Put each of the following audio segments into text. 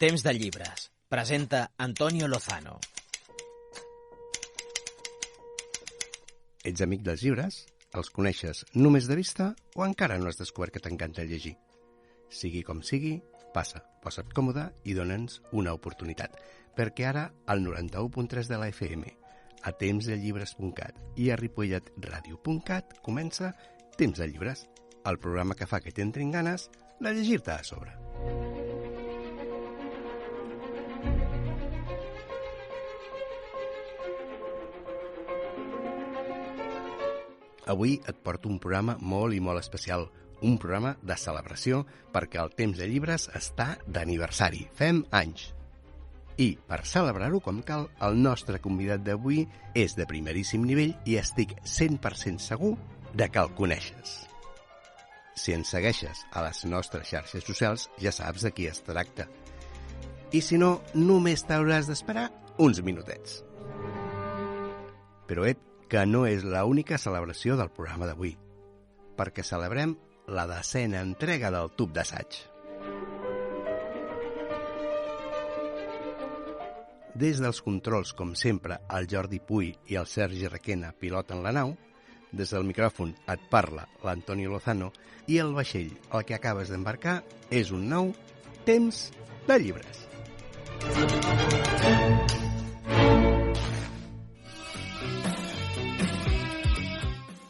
Temps de llibres. Presenta Antonio Lozano. Ets amic dels llibres? Els coneixes només de vista o encara no has descobert que t'encanta llegir? Sigui com sigui, passa, posa't còmode i dona'ns una oportunitat, perquè ara al 91.3 de la FM, a tempsdellibres.cat i a ripolletradio.cat comença Temps de llibres, el programa que fa que t'entrin ganes de llegir-te a sobre. Avui et porto un programa molt i molt especial, un programa de celebració perquè el Temps de llibres està d'aniversari. Fem anys. I, per celebrar-ho com cal, el nostre convidat d'avui és de primeríssim nivell i estic 100% segur de que el coneixes. Si ens segueixes a les nostres xarxes socials, ja saps de qui es tracta. I si no, només t'hauràs d'esperar uns minutets. Però que no és l'única celebració del programa d'avui, perquè celebrem la 10ª entrega del tub d'assaig. Des dels controls, com sempre, el Jordi Puy i el Sergi Requena piloten la nau, des del micròfon et parla l'Antonio Lozano i el vaixell, el que acabes d'embarcar, és un nou Temps de llibres.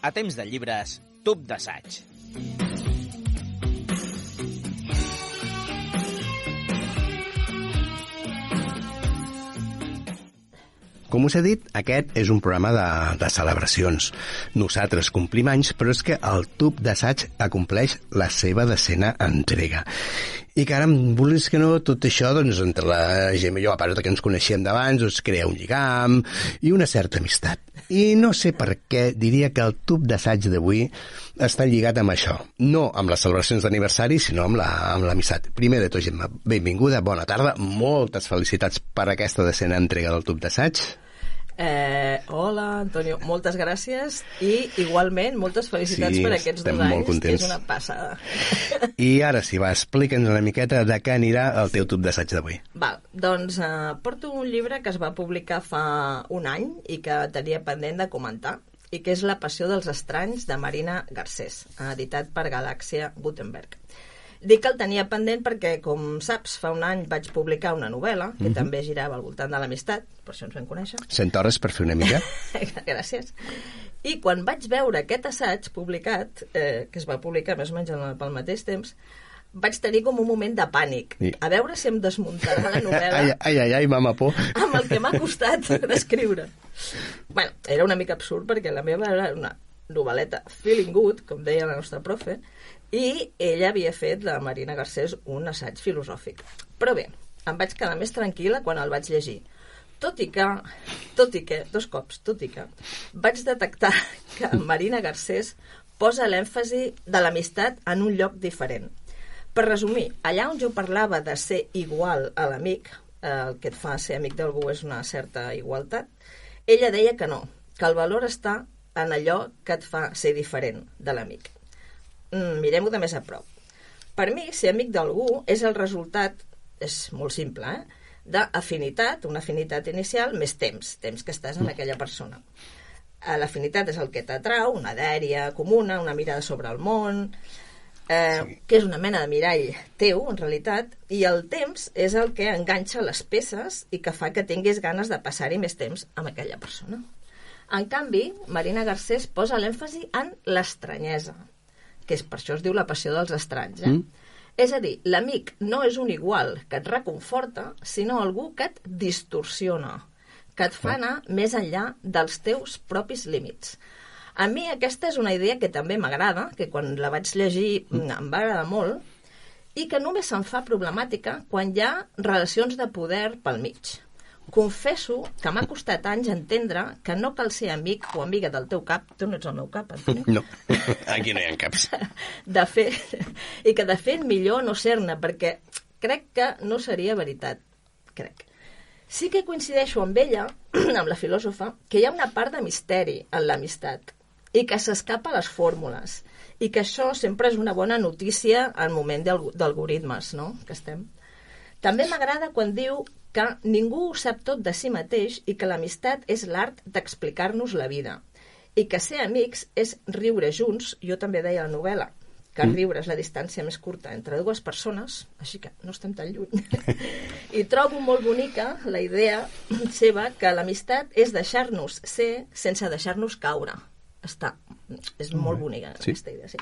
A Temps de llibres, tub d'assaig. Com us he dit, aquest és un programa de celebracions. Nosaltres complim anys, però és que el tub d'assaig acompleix la seva 10ª entrega. I caram, vulguis que no, tot això, doncs, entre la Gemma i jo, a part que ens coneixíem d'abans, doncs, crea un lligam i una certa amistat. I no sé per què diria que el tub d'assaig d'avui està lligat amb això. No amb les celebracions d'aniversari, sinó amb l'amistat. Primer de tot, Gemma, benvinguda, bona tarda, moltes felicitats per aquesta 10ª entrega del tub d'assaig. Hola, Antonio, moltes gràcies i igualment moltes felicitats per aquests 2 anys, que és una passada. I ara sí, va, explica'ns una miqueta de què anirà el teu tub d'assaig d'avui. Doncs porto un llibre que es va publicar fa un any i que tenia pendent de comentar, i que és La passió dels estranys, de Marina Garcés, editat per Galàxia Gutenberg. Dic que el tenia pendent perquè, com saps, fa un any vaig publicar una novel·la que també girava al voltant de l'amistat, per això ens vam conèixer. 100 hores per fer una mica. Gràcies. I quan vaig veure aquest assaig publicat, que es va publicar més o menys pel mateix temps, vaig tenir com un moment de pànic. A veure si em desmuntarà la novel·la. Ai, mama por. Amb el que m'ha costat d'escriure. Bueno, era una mica absurd perquè la meva era una novel·leta feeling good, com deia la nostra profe, i ella havia fet, la Marina Garcés, un assaig filosòfic. Però bé, em vaig quedar més tranquil·la quan el vaig llegir. Tot i que, vaig detectar que Marina Garcés posa l'èmfasi de l'amistat en un lloc diferent. Per resumir, allà on jo parlava de ser igual a l'amic, el que et fa ser amic d'algú és una certa igualtat, ella deia que no, que el valor està en allò que et fa ser diferent de l'amic. Mirem-ho de més a prop. Per mi, ser amic d'algú és el resultat, és molt simple, d'afinitat, una afinitat inicial, més temps que estàs amb aquella persona. L'afinitat és el que t'atrau, una dèria comuna, una mirada sobre el món, que és una mena de mirall teu, en realitat, i el temps és el que enganxa les peces i que fa que tinguis ganes de passar-hi més temps amb aquella persona. En canvi, Marina Garcés posa l'èmfasi en l'estranyesa, que és per això es diu La passió dels estranys. És a dir, l'amic no és un igual que et reconforta, sinó algú que et distorsiona, que et fa anar més enllà dels teus propis límits. A mi aquesta és una idea que també m'agrada, que quan la vaig llegir em va agradar molt, i que només se'n fa problemàtica quan hi ha relacions de poder pel mig. Confesso que m'ha costat anys entendre que no cal ser amic o amiga del teu cap. Tu no ets el meu cap, Antonio? No, aquí no hi ha caps. I que de fet millor no ser-ne, perquè crec que no seria veritat. Sí que coincideixo amb ella, amb la filòsofa, que hi ha una part de misteri en l'amistat i que s'escapa a les fórmules i que això sempre és una bona notícia al moment d'algoritmes, no?, que estem. També m'agrada quan diu que ningú ho sap tot de si mateix i que l'amistat és l'art d'explicar-nos la vida. I que ser amics és riure junts, jo també deia a la novel·la, que riure és la distància més curta entre dues persones, així que no estem tan lluny. I trobo molt bonica la idea seva que l'amistat és deixar-nos ser sense deixar-nos caure. És molt bonica aquesta idea, sí.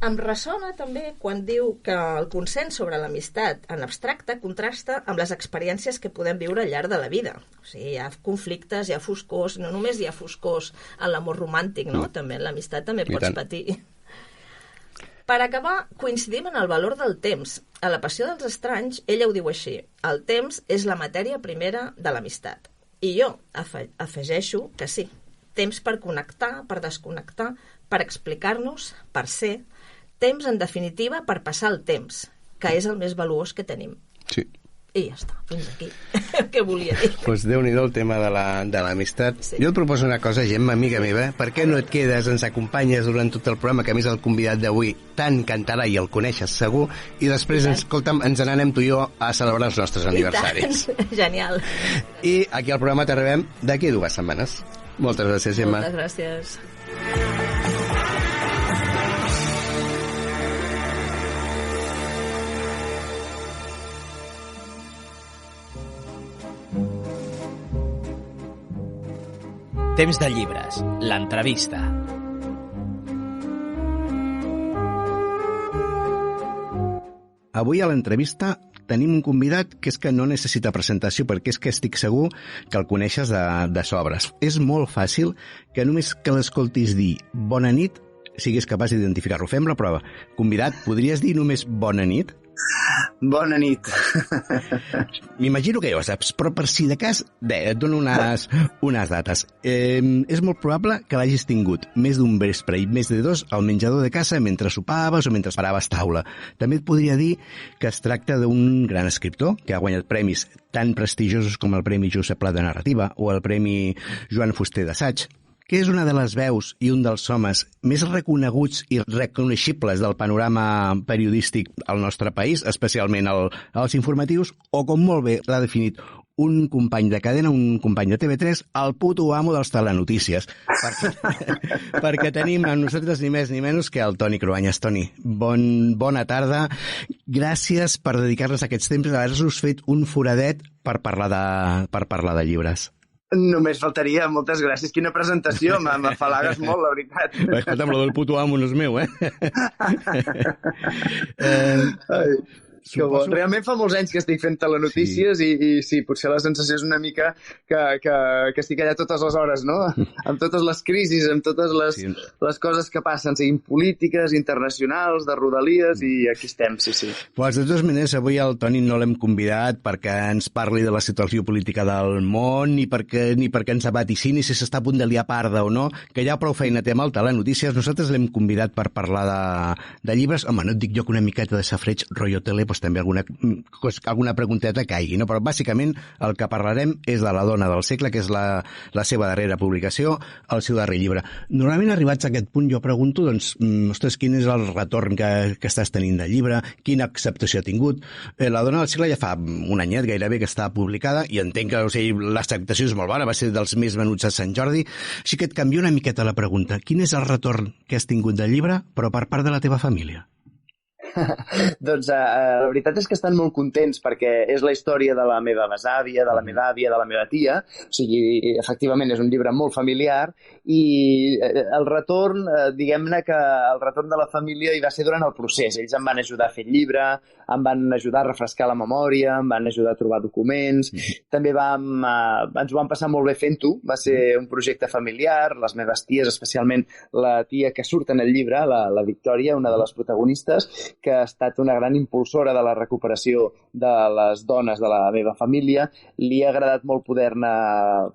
Em ressona també quan diu que el consens sobre l'amistat en abstracte contrasta amb les experiències que podem viure al llarg de la vida. O sigui, hi ha conflictes, hi ha foscors, no només hi ha foscors en l'amor romàntic, no? També en l'amistat també pots patir. Per acabar, coincidim en el valor del temps. A La passió dels estranys, ella ho diu així: el temps és la matèria primera de l'amistat. I jo afegeixo que sí, temps per connectar, per desconnectar, per explicar-nos, per ser, temps, en definitiva, per passar el temps, que és el més valuós que tenim. Sí. I ja està, fins aquí. Què volia dir? Doncs Déu-n'hi-do el tema de l'amistat. Sí. Jo et proposo una cosa, Gemma, amiga meva. Per què no et quedes, ens acompanyes durant tot el programa, que a més el convidat d'avui tant cantarà i el coneixes segur, i després, escolta'm, ens n'anem tu i jo a celebrar els nostres aniversaris. Genial. I aquí al programa t'arribem d'aquí 2 setmanes. Moltes gràcies, Gemma. Moltes gràcies. Temps de llibres, l'entrevista. Avui a l'entrevista tenim un convidat que és que no necessita presentació, perquè és que estic segur que el coneixes de sobres. És molt fàcil que només que l'escoltis dir bona nit siguis capaç d'identificar-lo. Fem la prova. Convidat, podries dir només bona nit? Bona nit. M'imagino que ja ho saps, però per si de cas, et dono unes dates. És molt probable que l'hagis tingut més d'un vespre i més de 2 al menjador de casa mentre sopaves o mentre paraves taula. També et podria dir que es tracta d'un gran escriptor que ha guanyat premis tan prestigiosos com el Premi Josep Pla de Narrativa o el Premi Joan Fuster d'Assaig, que és una de les veus i un dels homes més reconeguts i reconeixibles del panorama periodístic al nostre país, especialment als informatius, o com molt bé l'ha definit un company de cadena, un company de TV3, el puto amo dels telenotícies. Perquè tenim amb nosaltres ni més ni menys que el Toni Cruanyes. Toni, bona tarda. Gràcies per dedicar-nos aquests temps, d'haver-nos fet un foradet per parlar de llibres. Només faltaria, moltes gràcies. Quina presentació, m'afalagues molt, la veritat. Escolta'm, lo del puto amo no és meu, eh? Que bo. Realment fa molts anys que estic fent telenotícies i sí, potser la sensació és una mica que estic allà totes les hores, no? Amb totes les crisis, amb totes les coses que passen, siguin polítiques, internacionals, de rodalies, i aquí estem, sí. Pues de totes maneres, avui el Toni no l'hem convidat perquè ens parli de la situació política del món, ni perquè ens vaticini si s'està a punt de liar parda o no, que ja prou feina té amb el telenotícies. Nosaltres l'hem convidat per parlar de llibres. Home, no et dic jo que una miqueta de safreig rotllo tele, també alguna pregunteta caigui, no? Però bàsicament el que parlarem és de La dona del segle, que és la seva darrera publicació, el seu darrer llibre. Normalment, arribats a aquest punt, jo pregunto, doncs, ostres, quin és el retorn que estàs tenint del llibre, quina acceptació ha tingut. La dona del segle ja fa un anyet gairebé que està publicada i entenc que l'acceptació és molt bona, va ser dels més venuts a Sant Jordi, així que et canvio una miqueta la pregunta. Quin és el retorn que has tingut del llibre, però per part de la teva família? Doncs la veritat és que estan molt contents perquè és la història de la meva besàvia, de la meva àvia, de la meva tia. O sigui, efectivament és un llibre molt familiar i el retorn, diguem-ne que el retorn de la família hi va ser durant el procés. Ells em van ajudar a fer el llibre, em van ajudar a refrescar la memòria, em van ajudar a trobar documents. També ens ho vam passar molt bé fent-ho. Va ser un projecte familiar. Les meves ties, especialment la tia que surt en el llibre, la Victòria, una de les protagonistes, que ha estat una gran impulsora de la recuperació de les dones de la meva família. Li ha agradat molt poder-ne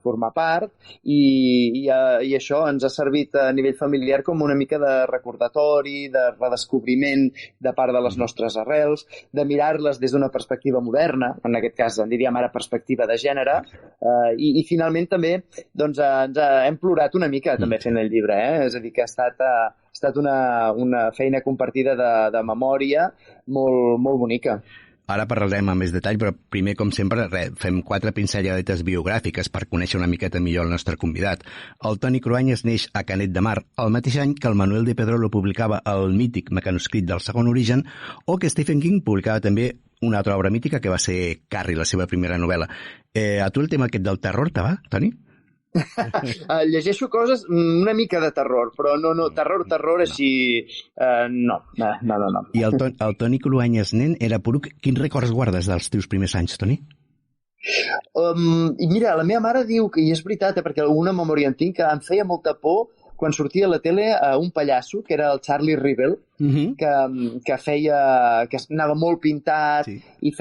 formar part i això ens ha servit a nivell familiar com una mica de recordatori, de redescobriment de part de les nostres arrels, de mirar-les des d'una perspectiva moderna, en aquest cas en diríem ara perspectiva de gènere, i finalment també doncs, hem plorat una mica també fent el llibre, és a dir, que ha estat una feina compartida de memòria molt, molt bonica. Ara parlarem amb més detall, però primer, com sempre, fem 4 pincelladetes biogràfiques per conèixer una miqueta millor el nostre convidat. El Toni Cruanyes neix a Canet de Mar el mateix any que el Manuel de Pedrolo publicava el mític mecanoscrit del Segon Origen, o que Stephen King publicava també una altra obra mítica que va ser Carrie, la seva primera novel·la. A tu el tema aquest del terror te va, Toni? Llegeixo coses una mica de terror, però no, terror així, no. I el Toni Cruanyes nen era poruc. Quins records guardes dels teus primers anys, Toni? I mira, la meva mare diu que, i és veritat, perquè alguna memòria en tinc, que em feia molta por quan sortia a la tele un pallasso, que era el Charlie Rivel, que anava molt pintat, sí, i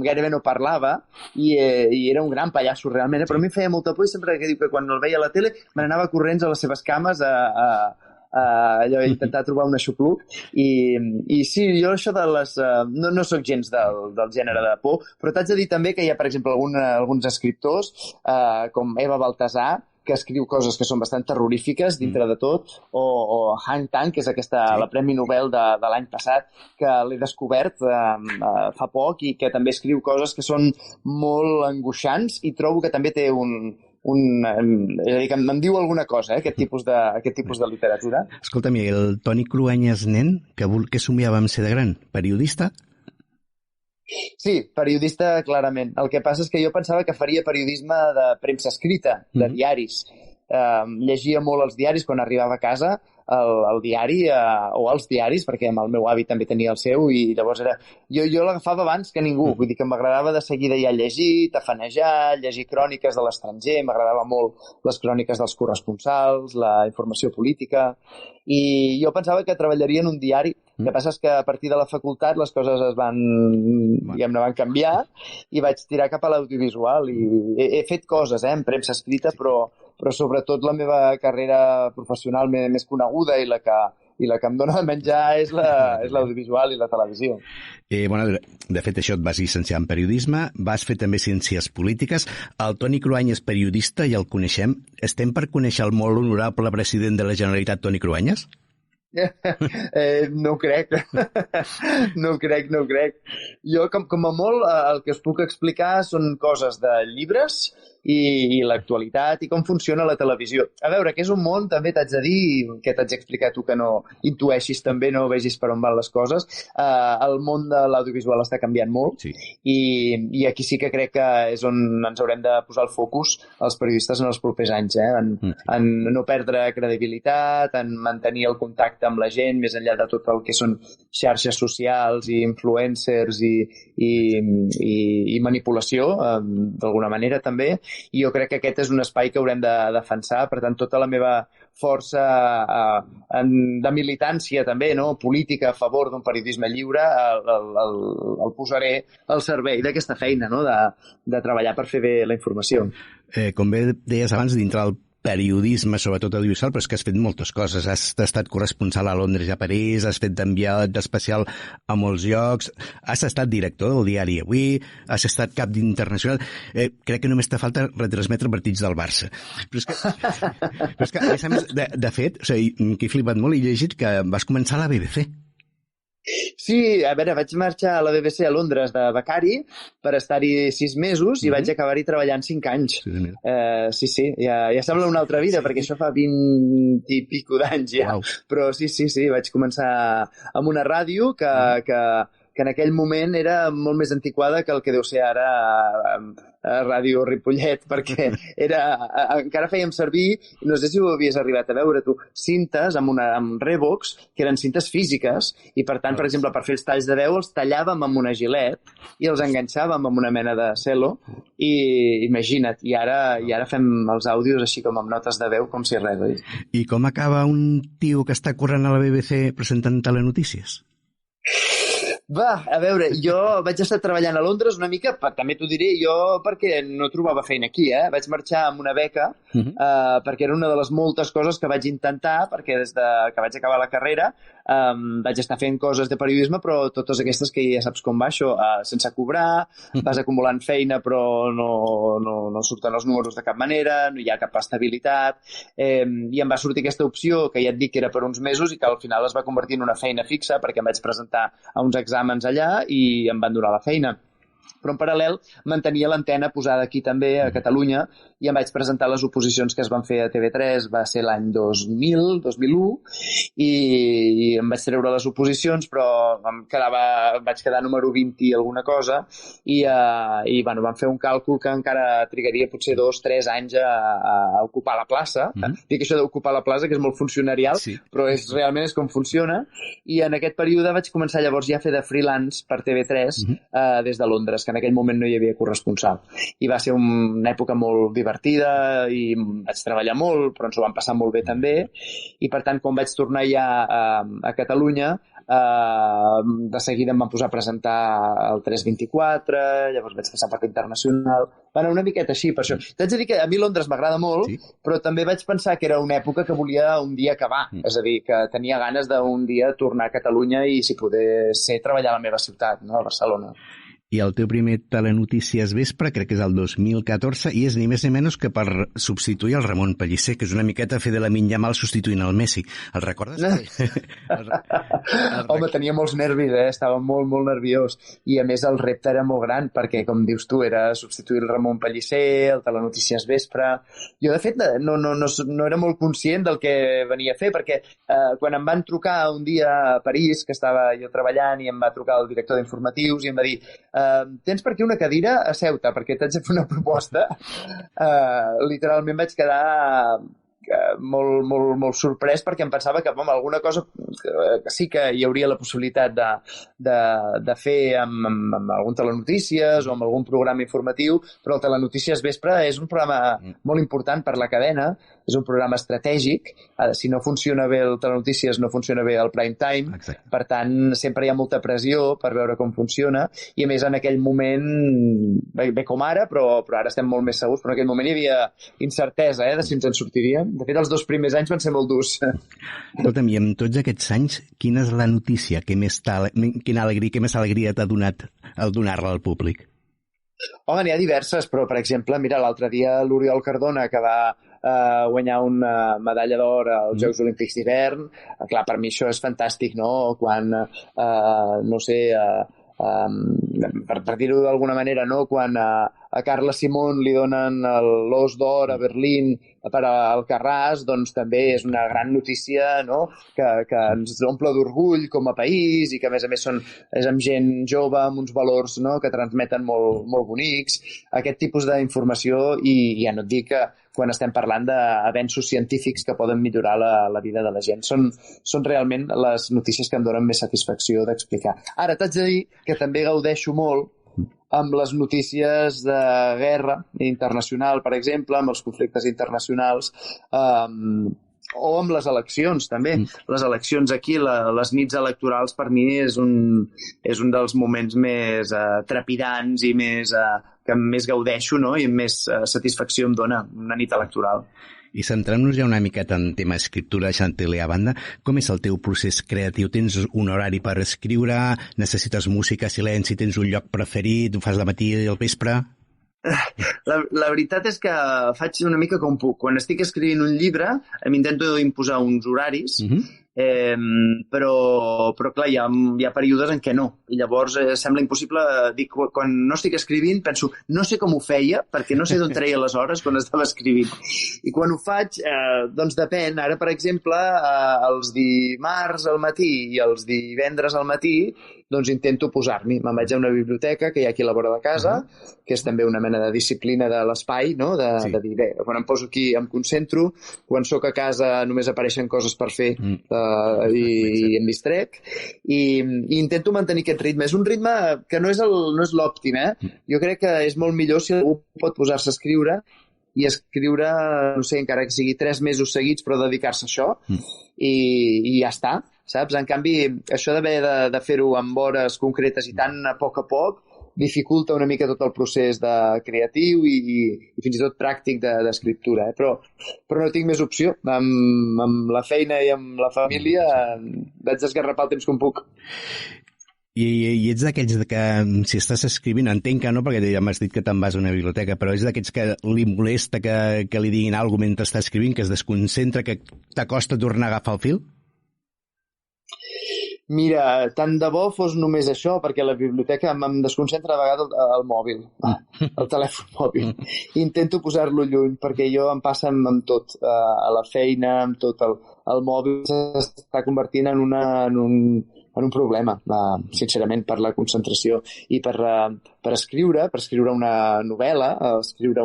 gairebé no parlava, i era un gran pallasso realment, però a mi em feia molta por, i sempre que diu que quan el veia a la tele me n'anava corrents a les seves cames allò, intentar trobar un aixopluc, i sí, jo això de les... no soc gens del gènere de por, però t'haig de dir també que hi ha, per exemple, alguns escriptors, com Eva Baltasar, que escriu coses que són bastant terrorífiques dintre de tot, o Hang Tang, que és la Premi Nobel de l'any passat, que l'he descobert fa poc, i que també escriu coses que són molt angoixants, i trobo que també té és a dir, que em diu alguna cosa, aquest tipus de literatura. Escolta'm, el Toni Cruanyes nen, què somiava amb ser de gran? Periodista? Sí, periodista, clarament. El que passa és que jo pensava que faria periodisme de premsa escrita, de diaris. Llegia molt els diaris quan arribava a casa, el diari, o els diaris, perquè el meu avi també tenia el seu, i llavors jo l'agafava abans que ningú, vull dir que m'agradava de seguida ja llegir, tafanejar, llegir cròniques de l'estranger, m'agradava molt les cròniques dels corresponsals, la informació política, i jo pensava que treballaria en un diari. El que passa és que a partir de la facultat les coses van canviar, i vaig tirar cap a l'audiovisual, i he fet coses en premsa escrita, però sobretot la meva carrera professional més coneguda i la que em dona de menjar és l'audiovisual i la televisió. De fet, això et vas llicenciar en periodisme, vas fer també ciències polítiques. El Toni Cruanyes, periodista, ja el coneixem. Estem per conèixer el molt honorable president de la Generalitat, Toni Cruanyes? No ho crec. No ho crec. Jo, com a molt, el que us puc explicar són coses de llibres i l'actualitat i com funciona la televisió. A veure, que és un món, també t'haig de dir, que t'haig d'explicar tu que no intueixis també, no vegis per on van les coses. El món de l'audiovisual està canviant molt, sí, i aquí sí que crec que és on ens haurem de posar el focus els periodistes en els propers anys, en no perdre credibilitat, en mantenir el contacte amb la gent, més enllà de tot el que són xarxes socials i influencers i manipulació, d'alguna manera també, i jo crec que aquest és un espai que haurem de defensar. Per tant, tota la meva força de militància també, política a favor d'un periodisme lliure, el posaré al servei d'aquesta feina, de treballar per fer bé la informació. Com bé deies abans, dintre del periodisme, sobretot audiovisual, però és que has fet moltes coses. Has estat corresponsal a Londres i a París, has fet d'enviat especial a molts llocs, has estat director del diari Avui, has estat cap d'Internacional. Crec que només te falta retransmetre partits del Barça. Però és que a més, de fet, o sigui, que he flipat molt i he llegit que vas començar a la BBC. Sí, a veure, vaig marxar a la BBC a Londres de becari per estar-hi 6 mesos i vaig acabar-hi treballant 5 anys. Sí, ja sembla una altra vida, perquè això fa 20 i pico d'anys ja. Wow. Però sí, vaig començar amb una ràdio que en aquell moment era molt més antiquada que el que deu ser ara a Ràdio Ripollet, perquè encara fèiem servir, no sé si ho havies arribat a veure tu, cintes amb Revox, que eren cintes físiques, i per tant, per exemple, per fer els talls de veu els tallàvem amb una gilet i els enganxàvem amb una mena de celo, i imagina't, i ara fem els àudios així com amb notes de veu, com si res, oi? I com acaba un tio que està corrent a la BBC presentant telenotícies? Va, a veure, jo vaig estar treballant a Londres una mica, també t'ho diré, jo perquè no trobava feina aquí, Vaig marxar amb una beca, perquè era una de les moltes coses que vaig intentar, perquè des que vaig acabar la carrera vaig estar fent coses de periodisme, però totes aquestes que ja saps com va això, sense cobrar, vas acumulant feina però no surten els números de cap manera, no hi ha cap estabilitat, i em va sortir aquesta opció que ja et dic que era per uns mesos i que al final es va convertir en una feina fixa perquè em vaig presentar a uns exàmens allà i em van donar la feina. Però en paral·lel mantenia l'antena posada aquí també, a Catalunya, i em vaig presentar les oposicions que es van fer a TV3, va ser l'any 2001, i em vaig treure les oposicions, però vaig quedar número 20 i alguna cosa, i bueno, vam fer un càlcul que encara trigaria potser 2-3 anys a ocupar la plaça. Dic això d'ocupar la plaça, que és molt funcionarial, sí, però realment és com funciona, i en aquest període vaig començar llavors ja a fer de freelance per TV3 des de Londres, que en aquell moment no hi havia corresponsal. I va ser una època molt divertida i vaig treballar molt, però ens ho vam passar molt bé també. I per tant, quan vaig tornar ja a Catalunya, de seguida em van posar a presentar el 324, llavors vaig passar per l'Internacional. Va anar una miqueta així, per això. T'haig de dir que a mi Londres m'agrada molt, sí, però també vaig pensar que era una època que volia un dia acabar. És a dir, que tenia ganes d'un dia tornar a Catalunya i, si pogués ser, treballar a la meva ciutat, no? A Barcelona. I el teu primer Telenotícies Vespre crec que és el 2014 i és ni més ni menys que per substituir el Ramon Pellicer, que és una miqueta fer de la Yamal substituint el Messi. El recordes? Home, tenia molts nervis, estava molt, molt nerviós. I a més el repte era molt gran, perquè, com dius tu, era substituir el Ramon Pellicer, el Telenotícies Vespre. Jo, de fet, no era molt conscient del que venia a fer, perquè quan em van trucar un dia a París, que estava jo treballant, i em va trucar el director d'informatius i em va dir: tens per aquí una cadira a Ceuta, perquè t'haig de fer una proposta. Literalment vaig quedar molt, molt, molt sorprès, perquè em pensava que alguna cosa que sí que hi hauria la possibilitat de fer amb algun Telenotícies o amb algun programa informatiu, però el Telenotícies Vespre és un programa molt important per la cadena, és un programa estratègic. Si no funciona bé el Telenotícies, no funciona bé el prime time. Exacte. Per tant, sempre hi ha molta pressió per veure com funciona, i a més en aquell moment, bé com ara, però ara estem molt més segurs, però en aquell moment hi havia incertesa de si ens en sortiríem. De fet, els 2 primers anys van ser molt durs. Escolta'm, i amb tots aquests anys, quina és la notícia que més alegria t'ha donat el donar-la al públic? Home, n'hi ha diverses, però, per exemple, mira, l'altre dia l'Oriol Cardona, que va guanyar una medalla d'or als Jocs Olímpics d'hivern, clar, per mi això és fantàstic, no? Quan, no sé, per dir-ho d'alguna manera, no? Quan a Carla Simón li donen l'Os d'Or a Berlín per al Carràs, doncs també és una gran notícia, no? Que ens omple d'orgull com a país, i que a més és amb gent jove, amb uns valors, no? Que transmeten molt, molt bonics. Aquest tipus d'informació, i ja no et dic que quan estem parlant d'avenços científics que poden millorar la vida de la gent. Són realment les notícies que em donen més satisfacció d'explicar. Ara, t'haig de dir que també gaudeixo molt amb les notícies de guerra internacional, per exemple, amb els conflictes internacionals, o amb les eleccions, també. Les eleccions aquí, les nits electorals, per mi és un dels moments més trepidants i que més gaudeixo, no? I més satisfacció em dona una nit electoral. I centrant-nos ja una miqueta en tema escriptura, Chantel, a banda, com és el teu procés creatiu? Tens un horari per escriure? Necessites música, silenci? Tens un lloc preferit? Ho fas de matí i al vespre? La veritat és que faig una mica com puc. Quan estic escrivint un llibre m'intento imposar uns horaris, però clar, hi ha períodes en què no, i llavors sembla impossible. Dic, quan no estic escrivint penso, no sé com ho feia, perquè no sé d'on treia les hores quan estava escrivint, i quan ho faig doncs depèn. Ara, per exemple, els dimarts al matí i els divendres al matí doncs intento posar-m'hi. Me'n vaig a una biblioteca que hi ha aquí a la vora de casa, que és també una mena de disciplina de l'espai, no? De dir, bé, quan em poso aquí em concentro, quan sóc a casa només apareixen coses per fer i em distrec, i intento mantenir aquest ritme. És un ritme que no és l'òptim, Jo crec que és molt millor si algú pot posar-se a escriure i escriure, no sé, encara que sigui 3 mesos seguits, però dedicar-se a això i ja està. Saps? En canvi, això d'haver de fer-ho amb hores concretes i tan a poc, dificulta una mica tot el procés de creatiu i fins i tot pràctic d'escriptura, però no tinc més opció. Amb la feina i amb la família vaig desgarrapar el temps com puc. I ets d'aquells que, si estàs escrivint, entenc que no, perquè ja m'has dit que te'n vas a una biblioteca, però és d'aquells que li molesta que li diguin alguna cosa mentre està escrivint, que es desconcentra, que t'acosta tornar a agafar el fil? Mira, tant de bo fos només això, perquè a la biblioteca em desconcentra a vegades el mòbil, el telèfon mòbil. Intento posar-lo lluny, perquè jo em passa amb tot, a la feina, amb tot el mòbil s'està convertint en un problema, sincerament, per la concentració i per escriure una novel·la, escriure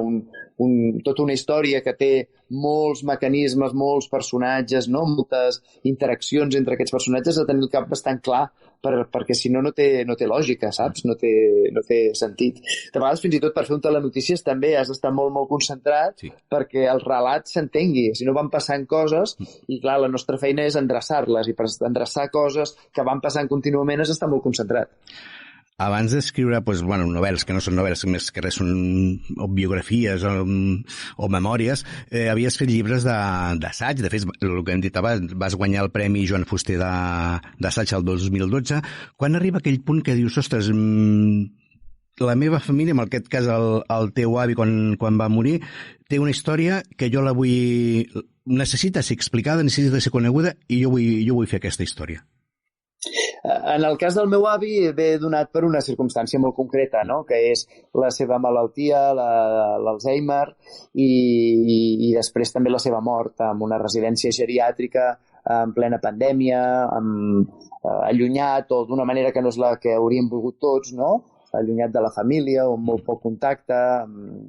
tota una història que té molts mecanismes, molts personatges, no? Moltes interaccions entre aquests personatges, de tenir el cap bastant clar, perquè si no té lògica, saps? No té sentit. De vegades, fins i tot per fer un telenotícies també has d'estar molt, molt concentrat, sí, perquè el relat s'entengui. Si no van passant coses, i clar, la nostra feina és endreçar-les, i per endreçar coses que van passant contínuament has d'estar molt concentrat. Abans d'escriure novel·les, que no són novel·les, més que res són biografies o memòries, havies fet llibres d'assaig. De fet, el que hem dit abans, vas guanyar el Premi Joan Fuster d'assaig el 2012. Quan arriba aquell punt que dius, ostres, la meva família, en aquest cas el teu avi quan va morir, té una història que jo la vull... necessita ser explicada, necessita ser coneguda, i jo vull fer aquesta història. En el cas del meu avi ve donat per una circumstància molt concreta, no? Que és la seva malaltia, l'Alzheimer, i després també la seva mort en una residència geriàtrica en plena pandèmia, allunyat o d'una manera que no és la que hauríem volgut tots, no? Allunyat de la família o amb molt poc contacte,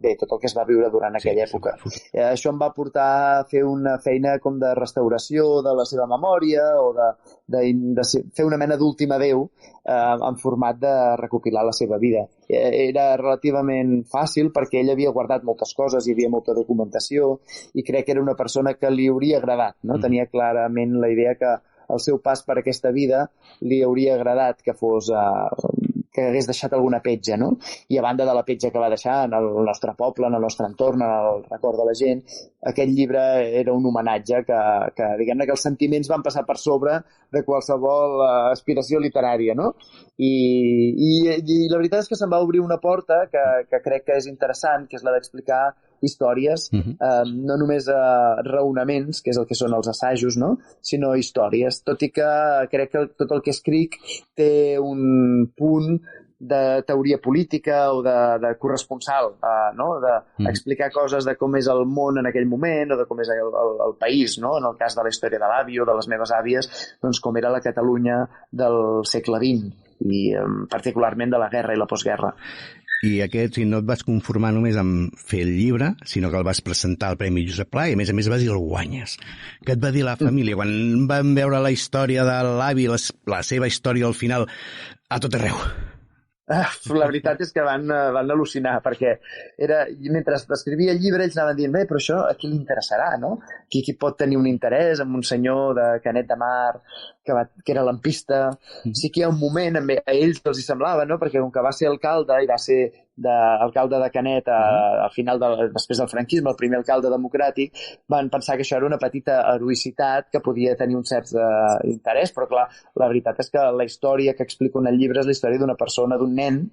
bé, tot el que es va viure durant aquella època. Això em va portar a fer una feina com de restauració de la seva memòria o de fer una mena d'última adeu en format de recopilar la seva vida. Era relativament fàcil perquè ell havia guardat moltes coses, hi havia molta documentació i crec que era una persona que li hauria agradat, no? Tenia clarament la idea que el seu pas per aquesta vida li hauria agradat que fos... que hagués deixat alguna petja, no? I a banda de la petja que va deixar en el nostre poble, en el nostre entorn, en el record de la gent, aquest llibre era un homenatge que diguem-ne que els sentiments van passar per sobre de qualsevol aspiració literària, no? I la veritat és que se'm va obrir una porta que crec que és interessant, que és la d'explicar històries, no només raonaments, que és el que són els assajos, no? Sinó històries, tot i que crec que tot el que escric té un punt de teoria política o de corresponsal, no? D'explicar coses de com és el món en aquell moment o de com és el país, no? En el cas de la història de l'avi o de les meves àvies, doncs com era la Catalunya del segle XX i particularment de la guerra i la postguerra. I si no et vas conformar només amb fer el llibre, sinó que el vas presentar al Premi Josep Pla i a més vas dir el guanyes. Què et va dir la família quan van veure la història de l'avi, la seva història al final, a tot arreu? La veritat és que van al·lucinar, perquè mentre escrivia el llibre ells anaven dient, bé, però això a qui li interessarà, no? Qui pot tenir un interès en un senyor de Canet de Mar que era lampista? Sí que hi ha un moment, a ells els hi semblava, no? Perquè com que va ser alcalde i va ser alcalde de Canet al final, després del franquisme, el primer alcalde democràtic, van pensar que això era una petita heroïcitat que podia tenir un cert interès, però clar, la veritat és que la història que explico en el llibre és la història d'una persona, d'un nen,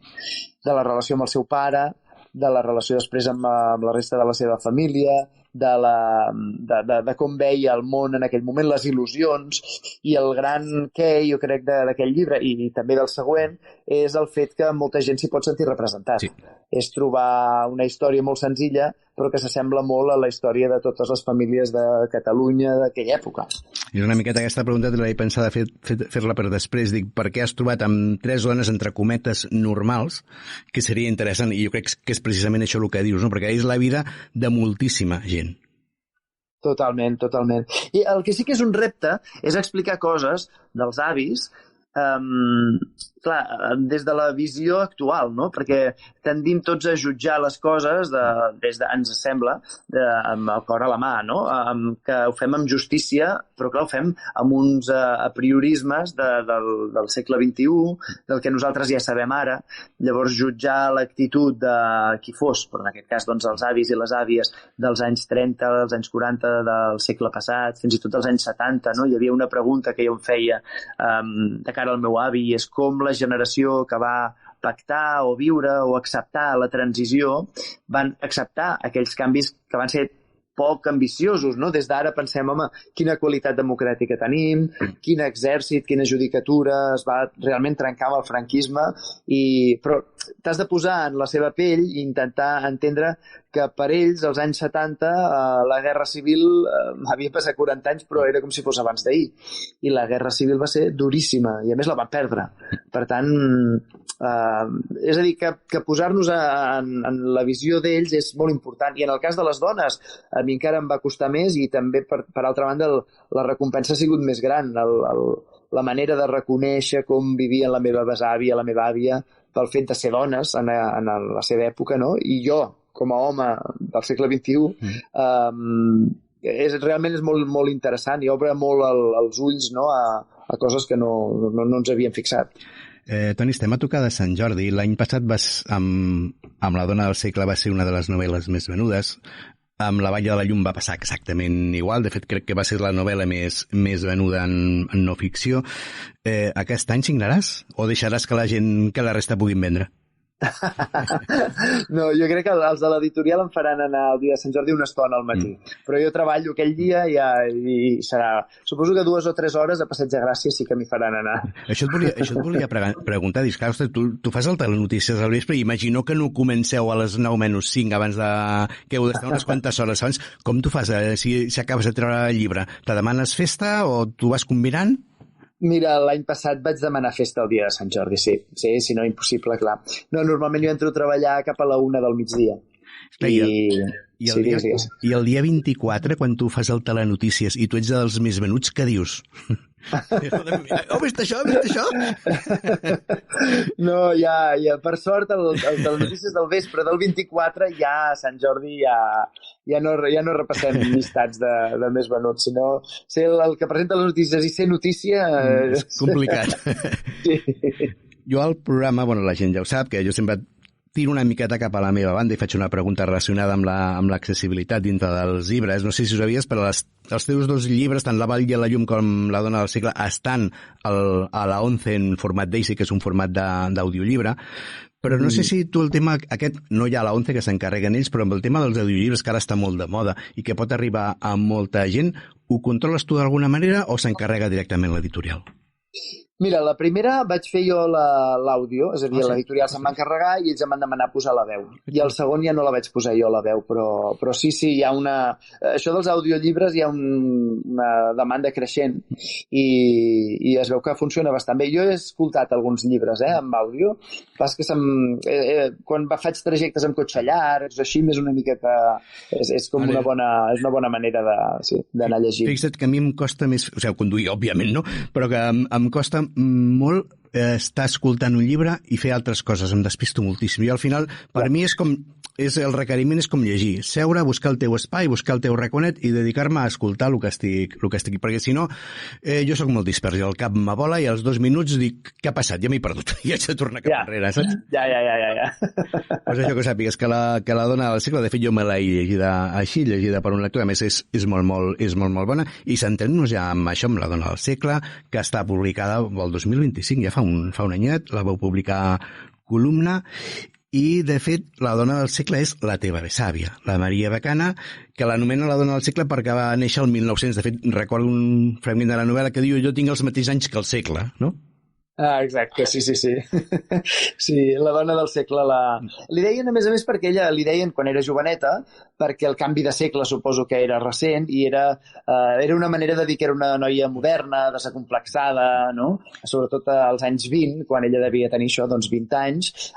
de la relació amb el seu pare, de la relació després amb la resta de la seva família, de com veia el món en aquell moment, les il·lusions, i el gran què, jo crec, d'aquell llibre, i també del següent, és el fet que molta gent s'hi pot sentir representat. Sí. És trobar una història molt senzilla, però que s'assembla molt a la història de totes les famílies de Catalunya d'aquella època. I una miqueta aquesta pregunta te l'he pensat fer-la per després. Dic, per què has trobat amb 3 dones, entre cometes, normals, que seria interessant, i jo crec que és precisament això el que dius, no? Perquè és la vida de moltíssima gent. Totalment. I el que sí que és un repte és explicar coses dels avis clar, des de la visió actual, no? Perquè tendim tots a jutjar les coses ens sembla, amb el cor a la mà, no? Que ho fem amb justícia, però clar, ho fem amb uns apriorismes del segle XXI, del que nosaltres ja sabem ara. Llavors, jutjar l'actitud de qui fos, però en aquest cas doncs, els avis i les àvies dels anys 30, dels anys 40 del segle passat, fins i tot dels anys 70, no? Hi havia una pregunta que jo em feia de cara al meu avi, i és com la generació que va pactar o viure o acceptar la transició van acceptar aquells canvis que van ser poc ambiciosos, no? Des d'ara pensem, home, quina qualitat democràtica tenim, quin exèrcit, quina judicatura, es va realment trencar amb el franquisme, però t'has de posar en la seva pell i intentar entendre que per ells, als anys 70, la Guerra Civil havia passat 40 anys, però era com si fos abans d'ahir. I la Guerra Civil va ser duríssima, i a més la van perdre. Per tant, és a dir, que posar-nos en la visió d'ells és molt important. I en el cas de les dones, a mi encara em va costar més, i també, per altra banda, la recompensa ha sigut més gran. La manera de reconèixer com vivien la meva besàvia, la meva àvia, pel fet de ser dones en la seva època, no? I jo, com a home del segle XXI, realment és molt, molt interessant i obre molt els ulls, no? a coses que no ens havíem fixat. Toni, estem a tocar de Sant Jordi. L'any passat amb La dona del segle va ser una de les novel·les més venudes. Amb La vall de la llum va passar exactament igual. De fet, crec que va ser la novel·la més venuda en no ficció. Aquest any signaràs? O deixaràs que la resta puguin vendre? No, jo crec que els de l'editorial em faran anar el dia de Sant Jordi una estona al matí, però jo treballo aquell dia i serà, suposo que 2 o 3 hores a Passeig de Gràcia sí que m'hi faran anar. Això et volia preguntar, dius, clar, tu fas el Telenotícies al vespre i imagino que no comenceu a les 9 menys 5 abans que heu d'estar unes quantes hores abans. Com tu fas si acabes de treure el llibre? Te demanes festa o tu vas combinant? Mira, l'any passat vaig demanar festa el dia de Sant Jordi, sí, si no, impossible, clar. No, normalment jo entro a treballar cap a la 1 del migdia. I el dia 24, quan tu fas el Telenotícies i tu ets dels més venuts, què dius? Vist això? No, ja, per sort, el Telenotícies del vespre del 24, ja a Sant Jordi ja no repassem llistats de més venuts, sinó ser el que presenta les notícies i ser notícia... És complicat. Sí. Jo al programa, la gent ja ho sap, que jo sempre tiro una miqueta cap a la meva banda i faig una pregunta relacionada amb l'accessibilitat dintre dels llibres. No sé si ho sabies, però els teus 2 llibres, tant La vall de la llum com La dona del segle, estan a la 11 en format Daisy, que és un format d'audiollibre. Però no sé si tu el tema aquest, no hi ha la 11 que s'encarreguen ells, però amb el tema dels audiollibres, que ara està molt de moda i que pot arribar a molta gent, ho controles tu d'alguna manera o s'encarrega directament l'editorial? Mira, la primera vaig fer jo l'àudio, és a dir, l'editorial se'm va encarregar i ells em van demanar posar la veu. I el segon ja no la vaig posar jo, la veu, però sí, hi ha una... Això dels audiollibres hi ha una demanda creixent i es veu que funciona bastant bé. Jo he escoltat alguns llibres amb àudio, pas que quan faig trajectes amb cotxe llarg, així més una miqueta... És com una bona manera d'anar llegint. Fixa't que a mi em costa més... O sigui, conduir, òbviament, no? Però que em costa molt estar escoltant un llibre i fer altres coses, em despisto moltíssim. I al final, per mi el requeriment és com llegir, seure, buscar el teu espai, buscar el teu raconet i dedicar-me a escoltar el que estic, perquè si no, jo sóc molt dispers, el cap m'abola i als 2 minuts dic, què ha passat? Ja m'he perdut, i haig de tornar cap enrere, saps? Ja. Pues això que sàpigues, que la dona del segle, de fet jo me l'he llegida per un lector, a més és molt bona, i centrem-nos ja amb això, amb La dona del segle, que està publicada el 2025, ja fa un anyet, la vau publicar Columna, i, de fet, La dona del segle és la teva besàvia, la Maria Becana, que l'anomena La dona del segle perquè va néixer el 1900. De fet, recordo un fragment de la novel·la que diu jo tinc els mateixos anys que el segle, no? Ah, exacte, sí. Sí, la dona del segle. Li deien, a més, perquè ella li deien quan era joveneta, perquè el canvi de segle suposo que era recent i era una manera de dir que era una noia moderna, desacomplexada, no? Sobretot als anys 20, quan ella devia tenir això, doncs 20 anys,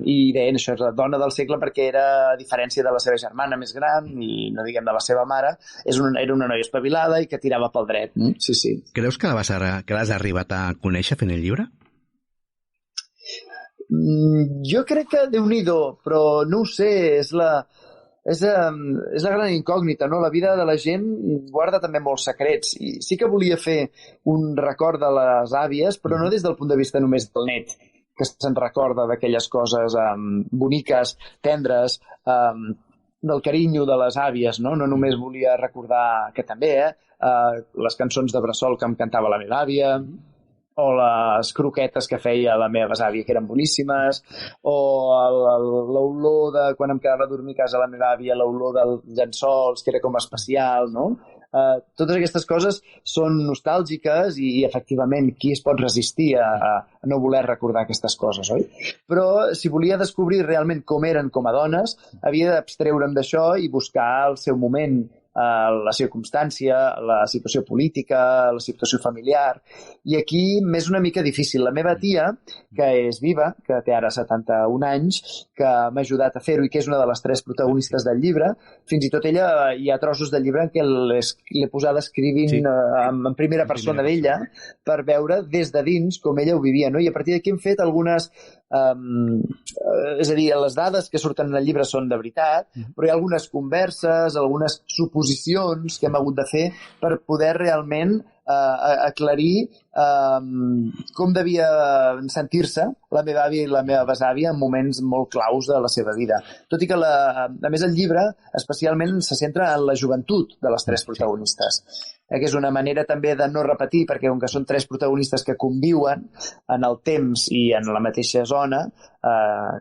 i deien això, és la dona del segle perquè era, a diferència de la seva germana més gran i no diguem de la seva mare, era una noia espavilada i que tirava pel dret. Sí. Creus que l'has arribat a conèixer fent el llibre? llibre? Jo crec que Déu-n'hi-do, però no ho sé, és la gran incògnita, no? La vida de la gent guarda també molts secrets, i sí que volia fer un record de les àvies, però no des del punt de vista només del net, que se'n recorda d'aquelles coses boniques, tendres, del carinyo de les àvies, no? No només volia recordar, que també, les cançons de bressol que em cantava la meva àvia, o les croquetes que feia la meva besàvia, que eren boníssimes, o l'olor de quan em quedava a dormir a casa la meva àvia, l'olor dels llençols, que era com especial, no? Totes aquestes coses són nostàlgiques i efectivament, qui es pot resistir a no voler recordar aquestes coses, oi? Però si volia descobrir realment com eren com a dones, havia d'abstreure'm d'això i buscar el seu moment, la circumstància, la situació política, la situació familiar. I aquí m'és una mica difícil. La meva tia, que és viva, que té ara 71 anys, que m'ha ajudat a fer-ho i que és una de les 3 protagonistes del llibre, fins i tot ella, hi ha trossos del llibre en què l'he posat escrivint en primera persona d'ella per veure des de dins com ella ho vivia, no? I a partir d'aquí hem fet algunes... és a dir, les dades que surten en el llibre són de veritat, però hi ha algunes converses, algunes suposicions que hem hagut de fer per poder realment aclarir com devia sentir-se la meva àvia i la meva besàvia en moments molt claus de la seva vida. Tot i que, a més, el llibre especialment se centra en la joventut de les 3 protagonistes, que és una manera també de no repetir, perquè com que són 3 protagonistes que conviuen en el temps i en la mateixa zona,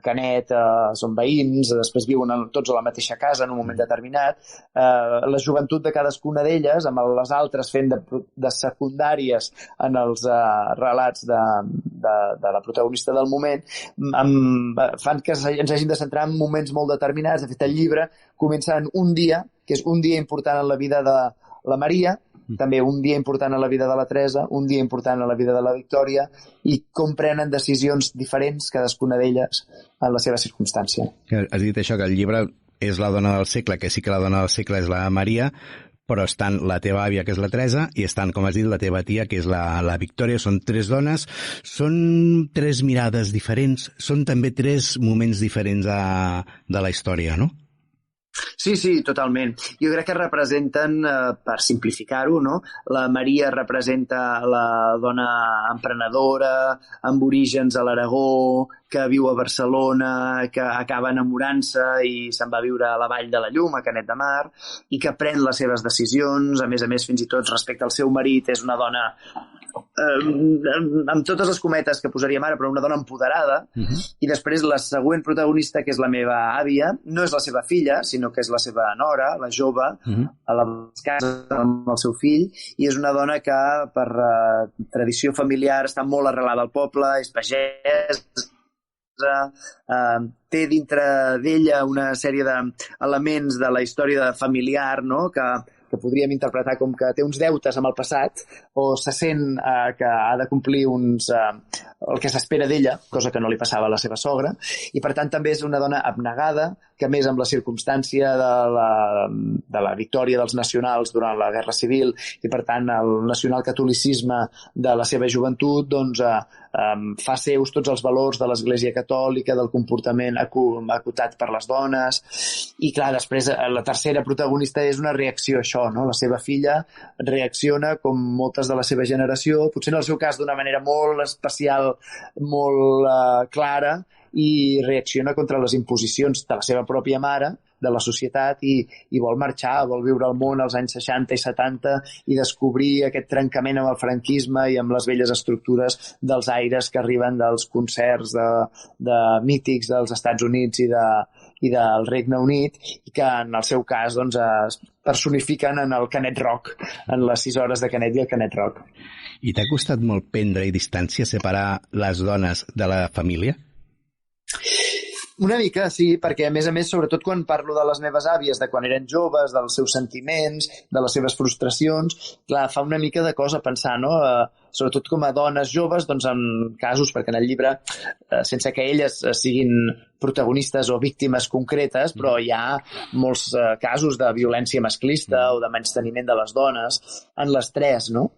Canet, són veïns, després viuen tots a la mateixa casa en un moment determinat, la joventut de cadascuna d'elles, amb les altres fent de secundàries en els relats de la protagonista del moment, fan que ens hagin de centrar en moments molt determinats. De fet, el llibre comença en un dia, que és un dia important en la vida de la Maria, també un dia important a la vida de la Teresa, un dia important a la vida de la Victòria, i com prenen decisions diferents cadascuna d'elles en la seva circumstància. Has dit això, que el llibre és la dona del segle, que sí que la dona del segle és la Maria, però estan la teva àvia, que és la Teresa, i estan, com has dit, la teva tia, que és la Victòria. Són 3 dones, són 3 mirades diferents, són també 3 moments diferents de la història, no? Sí, totalment. Jo crec que representen, per simplificar-ho, no? La Maria representa la dona emprenedora, amb orígens a l'Aragó, que viu a Barcelona, que acaba enamorant-se i se'n va a viure a la Vall de la Llum, a Canet de Mar, i que pren les seves decisions, a més, fins i tot respecte al seu marit, és una dona amb totes les cometes que posaríem ara, però una dona empoderada. I després la següent protagonista, que és la meva àvia, no és la seva filla, sinó que és la seva nora, la jove, a la casa amb el seu fill, i és una dona que per tradició familiar està molt arrelada al poble, és pagès, té dintre d'ella una sèrie d'elements de la història familiar, no?, que podríem interpretar com que té uns deutes amb el passat, o se sent que ha de complir el que s'espera d'ella, cosa que no li passava a la seva sogra, i per tant també és una dona abnegada, que més amb la circumstància de la victòria dels nacionals durant la Guerra Civil, i per tant el nacionalcatolicisme de la seva joventut, doncs fa seus tots els valors de l'Església Catòlica, del comportament acotat per les dones, i clar, després la tercera protagonista és una reacció a això, no? La seva filla reacciona com moltes de la seva generació, potser en el seu cas d'una manera molt especial, molt clara, i reacciona contra les imposicions de la seva pròpia mare, de la societat, i vol marxar, vol viure al món als anys 60 i 70 i descobrir aquest trencament amb el franquisme i amb les velles estructures dels aires que arriben dels concerts de mítics dels Estats Units i del Regne Unit, i que en el seu cas doncs, es personifiquen en el Canet Rock, en les 6 hores de Canet i el Canet Rock. I t'ha costat molt prendre i distància, separar les dones de la família? Una mica, sí, perquè a més, sobretot quan parlo de les meves àvies, de quan eren joves, dels seus sentiments, de les seves frustracions, clar, fa una mica de cosa pensar, no? Sobretot com a dones joves, doncs en casos, perquè en el llibre, sense que elles siguin protagonistes o víctimes concretes, però hi ha molts casos de violència masclista o de menysteniment de les dones en les 3, no?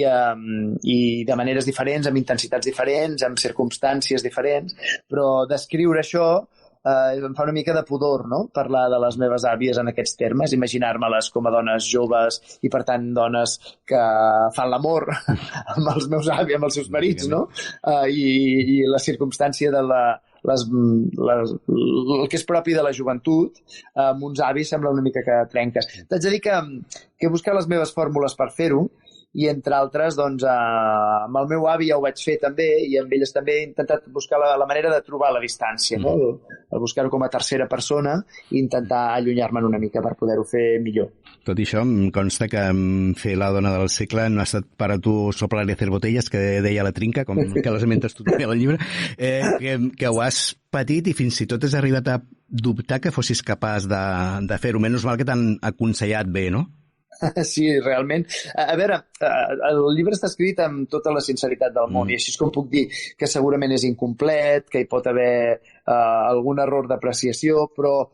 i de maneres diferents, amb intensitats diferents, amb circumstàncies diferents, però descriure això em fa una mica de pudor, no?, parlar de les meves àvies en aquests termes, imaginar-me-les com a dones joves i, per tant, dones que fan l'amor amb els meus avis, amb els seus marits, no? I la circumstància de el que és propi de la joventut, amb uns avis sembla una mica que trenques. T'haig de dir que he buscat les meves fórmules per fer-ho, i entre altres, doncs, amb el meu avi ja ho vaig fer també, i amb elles també he intentat buscar la manera de trobar la distància, no? El buscar-ho com a tercera persona i intentar allunyar-me'n una mica per poder-ho fer millor. Tot i això, em consta que fer La dona del segle no ha estat per a tu soplar y hacer botellas, que deia la Trinca, com que les mentes tu també al llibre, que ho has patit i fins i tot has arribat a dubtar que fossis capaç de fer-ho. Menys mal que t'han aconsellat bé, no? Sí, realment. A veure, el llibre està escrit amb tota la sinceritat del món i així és com puc dir que segurament és incomplet, que hi pot haver algun error d'apreciació, però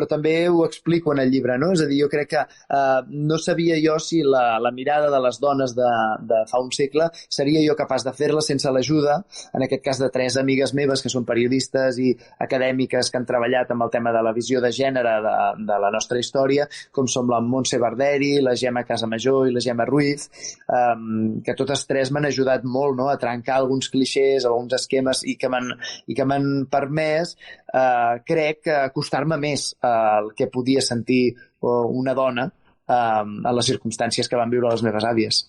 també ho explico en el llibre, no? És a dir, jo crec que no sabia jo si la mirada de les dones de fa un segle seria jo capaç de fer-la sense l'ajuda, en aquest cas de 3 amigues meves que són periodistes i acadèmiques que han treballat amb el tema de la visió de gènere de la nostra història, com som la Montse Barderi, la Gemma Casamajor i la Gemma Ruiz, que totes 3 m'han ajudat molt, no?, a trencar alguns clixés, alguns esquemes i que m'han permès, crec, acostar-me més al que podia sentir una dona en les circumstàncies que van viure les meves àvies.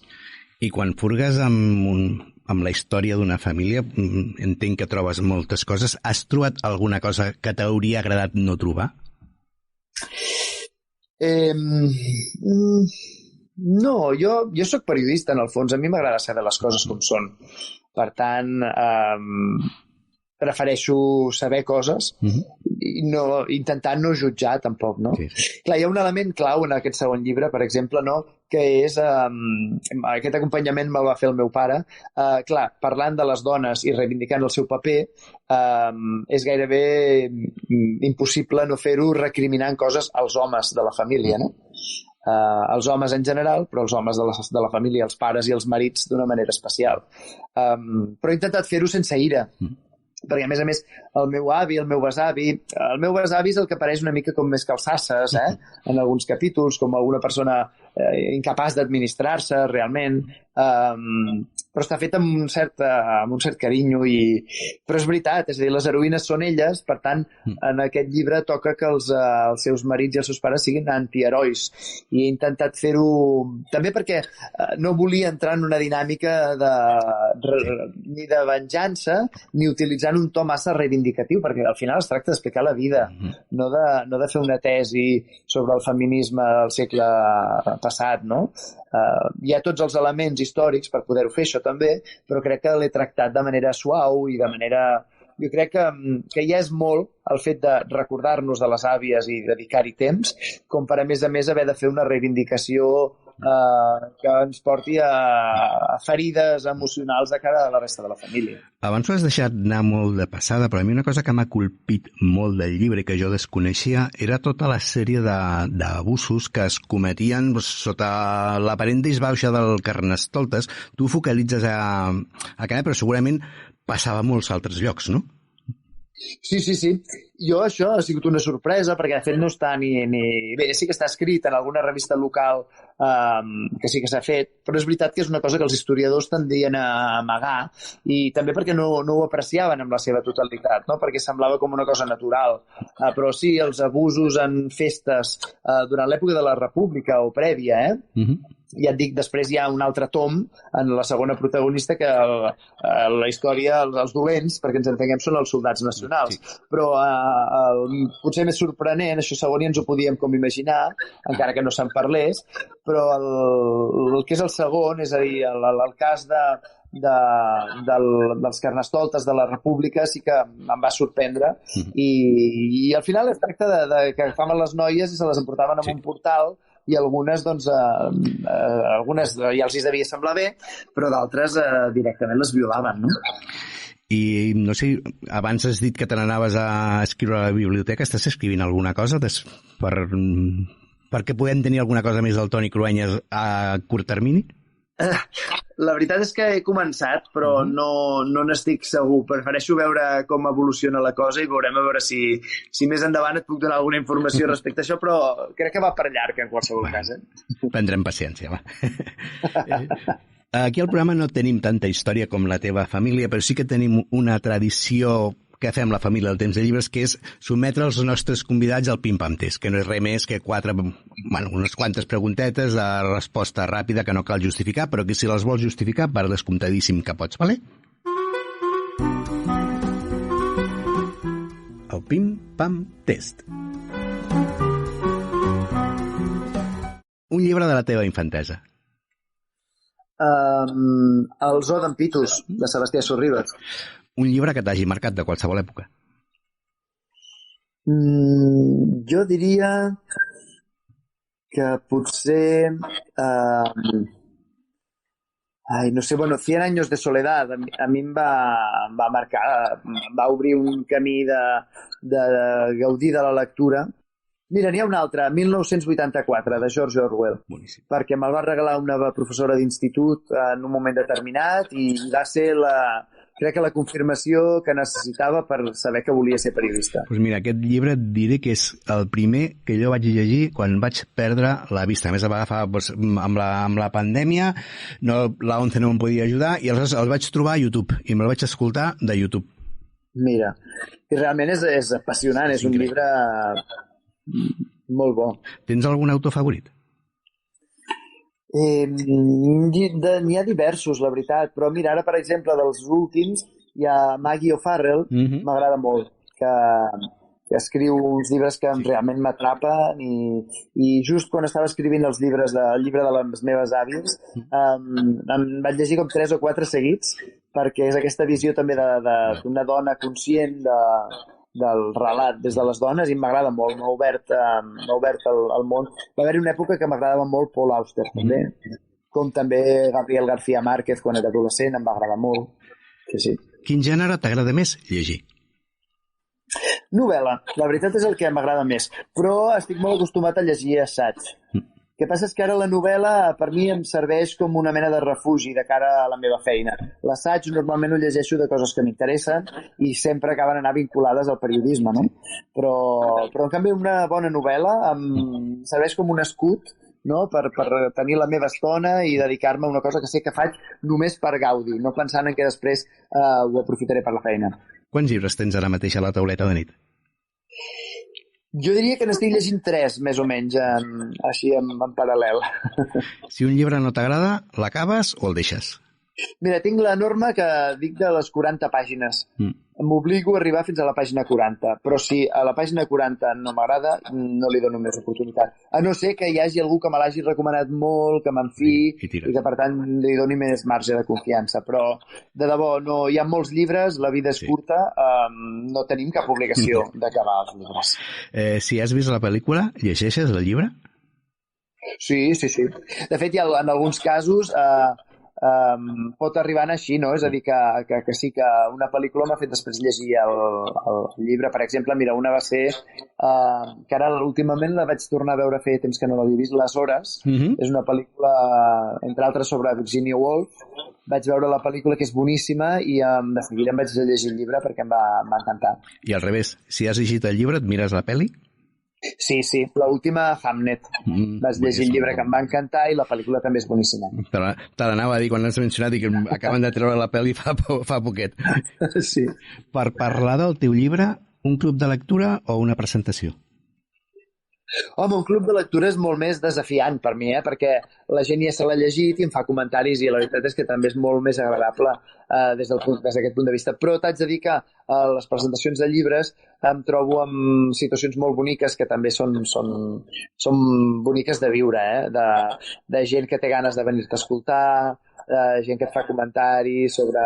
I quan furgues amb la història d'una família, entenc que trobes moltes coses. Has trobat alguna cosa que t'hauria agradat no trobar? No, jo soc periodista, en el fons. A mi m'agrada saber les coses com són. Per tant, prefereixo saber coses i intentar no jutjar tampoc, no? Sí. Clar, hi ha un element clau en aquest segon llibre, per exemple, no?, que és aquest acompanyament me'l va fer el meu pare. Clar, parlant de les dones i reivindicant el seu paper, és gairebé impossible no fer-ho recriminant coses als homes de la família, no? Els homes en general, però els homes de la família, els pares i els marits d'una manera especial. Però he intentat fer-ho sense ira, perquè a més el meu avi, el meu besavi és el que apareix una mica com més que els sasses, en alguns capítols, com alguna persona incapaç d'administrar-se realment, però està fet amb un cert carinyo, però és veritat, és a dir, les heroïnes són elles, per tant, en aquest llibre toca que els seus marits i els seus pares siguin antiherois, i he intentat fer-ho també perquè no volia entrar en una dinàmica ni de venjança ni utilitzant un to massa reivindicatiu, perquè al final es tracta d'explicar la vida, no de fer una tesi sobre el feminisme del segle passat, no? Hi ha tots els elements històrics per poder-ho fer, això també, però crec que l'he tractat de manera suau i de manera... Jo crec que ja és molt el fet de recordar-nos de les àvies i dedicar-hi temps, com per a més haver de fer una reivindicació que ens porti a ferides emocionals de cara a la resta de la família. Abans ho has deixat anar molt de passada, però a mi una cosa que m'ha colpit molt del llibre que jo desconeixia era tota la sèrie d'abusos que es cometien sota l'aparent disbauxa del Carnestoltes. Tu focalitzes a Canet, però segurament passava a molts altres llocs, no? Sí. Jo això ha sigut una sorpresa perquè de fet no està ni... Bé, sí que està escrit en alguna revista local que sí que s'ha fet, però és veritat que és una cosa que els historiadors tendien a amagar i també perquè no ho apreciaven en la seva totalitat, no? Perquè semblava com una cosa natural. Però sí, els abusos en festes durant l'època de la República o prèvia, ja et dic, després hi ha un altre tom en la segona protagonista que la història, els dolents, perquè ens entenguem, són els soldats nacionals. Sí. Però potser més sorprenent, això segon ja ens ho podíem com imaginar, encara que no se'n parlés, però el que és el segon, és a dir, el cas dels Carnestoltes de la República sí que em va sorprendre i al final es tracta de que agafaven les noies i se les emportaven en un portal i algunes, doncs, algunes ja els devia semblar bé, però d'altres directament les violaven, no? I no sé, abans has dit que te n'anaves a escriure a la biblioteca, estàs escrivint alguna cosa perquè podem tenir alguna cosa més del Toni Cruanyes a curt termini? La veritat és que he començat, però no n'estic segur. Prefereixo veure com evoluciona la cosa i veurem a veure si més endavant et puc donar alguna informació respecte a això, però crec que va per llarg en qualsevol cas. Prendrem paciència, va. Aquí al programa no tenim tanta història com la teva família, però sí que tenim una tradició que fem la família del Temps de Llibres, que és sotmetre els nostres convidats al pim-pam-test, que no és res més que unes quantes preguntetes de resposta ràpida que no cal justificar, però que si les vols justificar, per descomptadíssim que pots, vale? El pim-pam-test. Un llibre de la teva infantesa. El Zoo d'en Pitus, de Sebastià Sorribas. Un llibre que t'hagi marcat de qualsevol època. Jo diria que potser... no sé, 100 años de soledad a mi em va marcar, va obrir un camí de gaudir de la lectura. Mira, n'hi ha un altre, 1984, de George Orwell. Boníssim. Perquè me'l va regalar una professora d'institut en un moment determinat i va ser crec que la confirmació que necessitava per saber que volia ser periodista. Doncs mira, aquest llibre et diré que és el primer que jo vaig llegir quan vaig perdre la vista. A més, va agafar amb la pandèmia, la 11 no em podia ajudar, i aleshores el vaig trobar a YouTube, i me'l vaig escoltar de YouTube. Mira, i realment és apassionant, és un llibre molt bo. Tens algun autor favorit? N'hi ha diversos, la veritat, però mira, ara, per exemple, dels últims hi ha Maggie O'Farrell, m'agrada molt, que escriu uns llibres que realment m'atrapen i just quan estava escrivint el llibre de les meves àvies em vaig llegir com 3 o 4 seguits, perquè és aquesta visió també d'una dona conscient del relat des de les dones i m'agrada molt, m'ha obert el món. Va haver-hi una època que m'agradava molt Paul Auster, també, com també Gabriel García Márquez quan era adolescent, em va agradar molt. Sí. Quin gènere t'agrada més llegir? Novel·la, la veritat és el que m'agrada més, però estic molt acostumat a llegir assaig. El que passa és que ara la novel·la per mi em serveix com una mena de refugi de cara a la meva feina. L'assaig normalment ho llegeixo de coses que m'interessen i sempre acaben anar vinculades al periodisme, no? Però en canvi una bona novel·la em serveix com un escut, no? Per tenir la meva estona i dedicar-me a una cosa que sé que faig només per gaudir, no pensant en que després ho aprofitaré per la feina. Quants llibres tens ara mateix a la tauleta de nit? Jo diria que n'estic llegint 3, més o menys, així en paral·lel. Si un llibre no t'agrada, l'acabes o el deixes? Mira, tinc la norma que dic de les 40 pàgines. M'obligo a arribar fins a la pàgina 40, però si a la pàgina 40 no m'agrada, no li dono més oportunitat. A no ser que hi hagi algú que me l'hagi recomanat molt, que m'enfiï i que per tant li doni més marge de confiança. Però, de debò, no, hi ha molts llibres, la vida és curta, no tenim cap obligació d'acabar els llibres. Si has vist la pel·lícula, llegeixes el llibre? Sí. De fet, en alguns casos pot arribar a anar així, no? És a dir, que sí que una pel·lícula m'ha fet després llegir el llibre. Per exemple, mira, una va ser que ara últimament la vaig tornar a veure, feia temps que no l'havia vist, Les Hores. És una pel·lícula, entre altres, sobre Virginia Woolf. Vaig veure la pel·lícula, que és boníssima, i de seguida em vaig llegir el llibre perquè em va encantar. I al revés, si has llegit el llibre, et mires la pel·li? Sí, l'última, Hamnet. Vaig llegir el llibre que em va encantar i la pel·lícula també és boníssima. Te l'anava a dir quan has mencionat i que acaben de treure la pel·li fa poquet. Sí. Per parlar del teu llibre, un club de lectura o una presentació? Home, un club de lectura és molt més desafiant per mi, perquè la gent ja se l'ha llegit i em fa comentaris i la veritat és que també és molt més agradable des d'aquest punt de vista. Però t'haig de dir que a les presentacions de llibres em trobo amb situacions molt boniques que també són boniques de viure, de gent que té ganes de venir-te a escoltar, gent que et fa comentaris sobre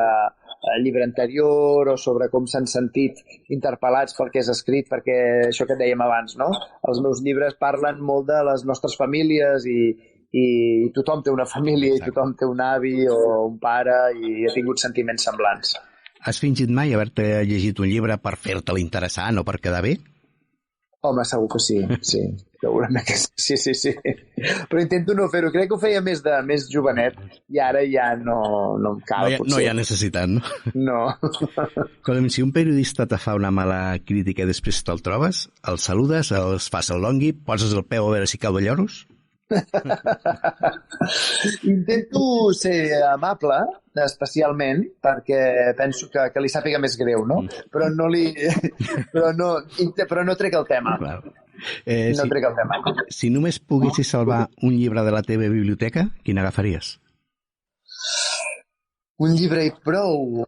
el llibre anterior o sobre com s'han sentit interpel·lats pel que és escrit, perquè això que et dèiem abans, no? Els meus llibres parlen molt de les nostres famílies i tothom té una família i tothom té un avi o un pare i ha tingut sentiments semblants. Has fingit mai haver-te llegit un llibre per fer-te-lo interessant o per quedar bé? Home, segur que sí. Segurament que sí. Però intento no fer-ho. Crec que ho feia més jovenet i ara ja no em cal, potser. No hi ha necessitat, no? No. Escolta'm, si un periodista te fa una mala crítica i després te'l trobes, el saludes, els fas el longui, poses el peu a veure si cau de lloros? Intento ser amable, especialment, perquè penso que li sàpiga més greu, no? Però no trec el tema. Clar. Trec el tema. Si només poguessis salvar un llibre de la teva biblioteca, quin agafaries? Un llibre i prou.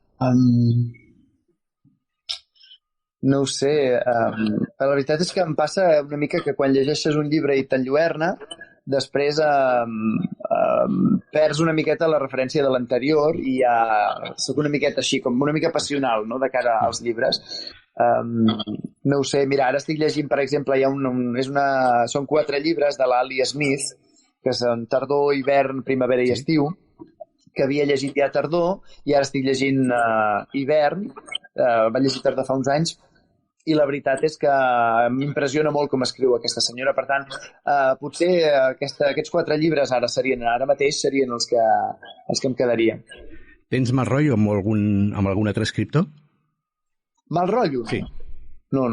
No ho sé. La veritat és que em passa una mica que quan llegeixes un llibre i t'enlluerna, després perds una miqueta la referència de l'anterior i soc una miqueta així, com una mica passional, no?, de cara als llibres. No ho sé, mira, ara estic llegint, per exemple, són 4 llibres de l'Ali Smith, que són tardor, hivern, primavera i estiu, que havia llegit ja tardor i ara estic llegint hivern, vaig llegir tardor fa uns anys, i la veritat és que m'impressiona molt com escriu aquesta senyora. Per tant, potser aquests 4 llibres ara mateix serien els que em quedarien. Tens mal rotllo amb algun altre escriptor? Mal rotllo? Sí. No.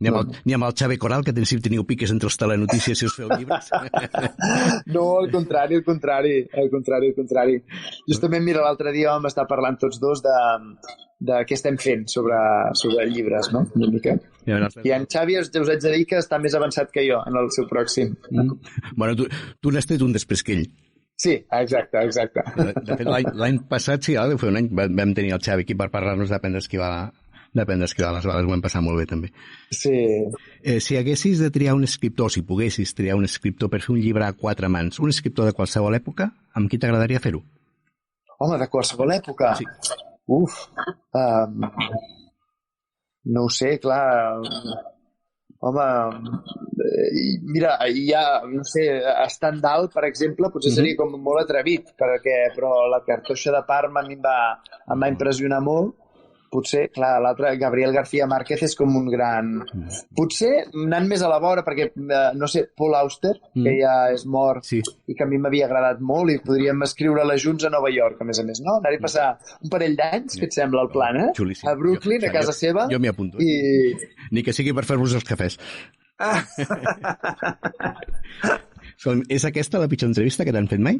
Ni amb el Xavi Coral, que teniu piques entre els telenotícies si us feu llibres? No, al contrari. Justament, mira, l'altre dia vam estar parlant tots dos de què estem fent sobre llibres, no? Una mica. I en Xavi us haig de dir que està més avançat que jo en el seu pròxim. Bueno, tu n'has tret un després que ell. Sí, exacte. De fet, l'any passat, sí, deu fer un any, vam tenir el Xavi aquí per parlar-nos d'Aprendre a esquivar les bales, ho hem passat molt bé també. Sí. Si haguessis de triar un escriptor, si poguessis triar un escriptor per fer un llibre a 4 mans, un escriptor de qualsevol època, amb qui t'agradaria fer-ho? Home, de qualsevol època? Sí. No ho sé, clar. Home, mira, no sé, Stendhal, per exemple, potser seria com molt atrevit, però la cartoixa de Parma a mi em va impressionar molt. Potser, clar, l'altre, Gabriel García Márquez, és com un gran... Potser, anant més a la vora, perquè, no sé, Paul Auster, que ja és mort, sí, i que a mi m'havia agradat molt, i podríem escriure-la junts a Nova York, a més, no? Anar-hi a passar un parell d'anys, què et sembla el plan, eh? Xulíssim. A Brooklyn, a casa seva. Jo m'hi apunto. Ni que sigui per fer-vos els cafès. És aquesta la pitjor entrevista que t'han fet mai?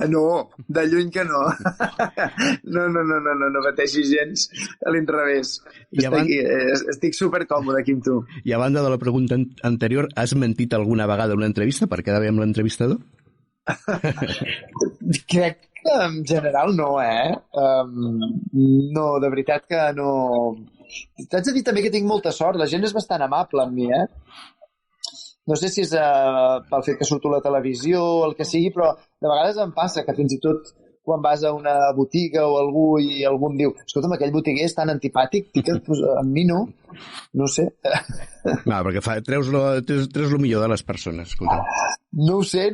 No, de lluny que no. No pateixis gens, a l'inrevés. Estic supercòmode aquí amb tu. I a banda de la pregunta anterior, has mentit alguna vegada en una entrevista per quedar bé amb l'entrevistador? Crec que en general no, no, de veritat que no. T'haig de dir també que tinc molta sort, la gent és bastant amable amb mi, No sé si és pel fet que surto a la televisió o el que sigui, però de vegades em passa que fins i tot quan vas a una botiga o algú em diu, escolta'm, aquell botiguer és tan antipàtic, amb mi no sé. No, perquè treus lo millor de les persones, escolta. No ho sé,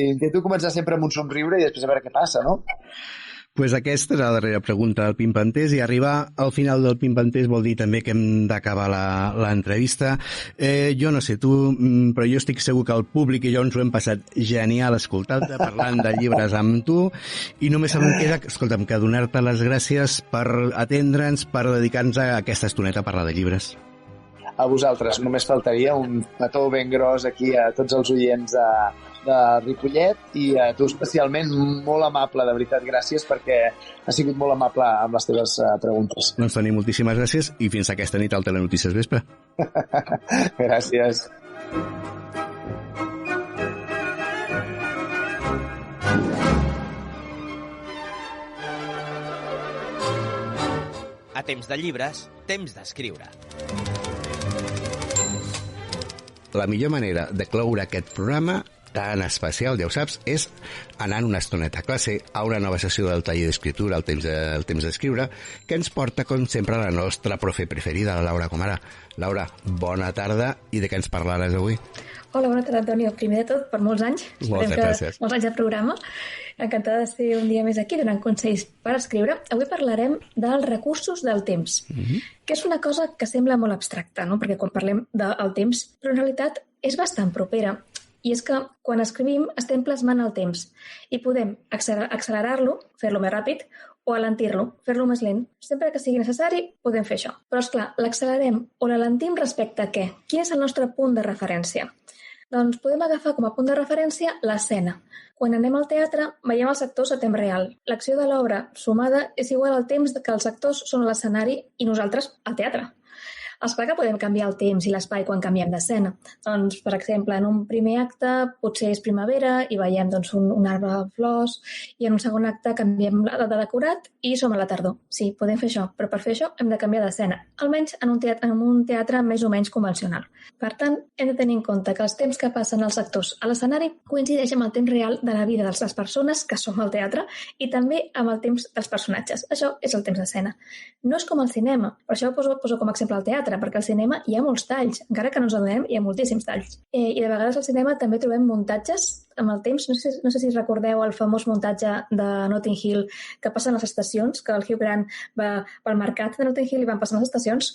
intento començar sempre amb un somriure i després a veure què passa, no? Pues aquesta és la darrera pregunta del Pimpantès, i arribar al final del Pimpantès vol dir també que hem d'acabar l'entrevista. Jo no sé tu, però jo estic segur que el públic i jo ens ho hem passat genial escoltant-te, parlant de llibres amb tu, i només em queda, escolta'm, que donar-te les gràcies per atendre'ns, per dedicar-nos a aquesta estoneta a parlar de llibres. A vosaltres, només faltaria un petó ben gros aquí a tots els oients de Ripollet, i a tu especialment, molt amable, de veritat, gràcies, perquè has sigut molt amable amb les teves preguntes. Doncs Toni, moltíssimes gràcies, i fins aquesta nit al Telenotícies Vespre. Gràcies. A temps de llibres, temps d'escriure. La millor manera de cloure aquest programa tan especial, ja ho saps, és anar una estoneta a classe, a una nova sessió del taller d'escriptura, el temps d'escriure, que ens porta, com sempre, la nostra profe preferida, la Laura Comara. Laura, bona tarda, i de què ens parlaràs avui? Hola, bona tarda, Antonio. Primer de tot, per molts anys. Moltes gràcies. Molts anys de programa. Encantada de ser un dia més aquí donant consells per escriure. Avui parlarem dels recursos del temps, que és una cosa que sembla molt abstracta, no? Perquè quan parlem del temps, però en realitat és bastant propera. I és que quan escrivim estem plasmant el temps i podem accelerar-lo, fer-lo més ràpid, o alentir-lo, fer-lo més lent. Sempre que sigui necessari, podem fer això. Però, esclar, l'accelerem o l'alentim respecte a què? Quin és el nostre punt de referència? Doncs podem agafar com a punt de referència l'escena. Quan anem al teatre, veiem els actors a temps real. L'acció de l'obra sumada és igual al temps que els actors són a l'escenari i nosaltres al teatre. Esclar que podem canviar el temps i l'espai quan canviem d'escena. Doncs, per exemple, en un primer acte potser és primavera i veiem doncs, un arbre de flors i en un segon acte canviem de decorat i som a la tardor. Sí, podem fer això, però per fer això hem de canviar d'escena, almenys en un teatre més o menys convencional. Per tant, hem de tenir en compte que els temps que passen els actors a l'escenari coincideixen amb el temps real de la vida de les persones que som al teatre i també amb el temps dels personatges. Això és el temps d'escena. No és com al cinema, per això ho poso com a exemple al teatre, perquè al cinema hi ha molts talls, encara que no ens adonem, hi ha moltíssims talls. I de vegades al cinema també trobem muntatges amb el temps. No sé si recordeu el famós muntatge de Notting Hill que passen les estacions, que el Hugh Grant va pel mercat de Notting Hill i van passant les estacions.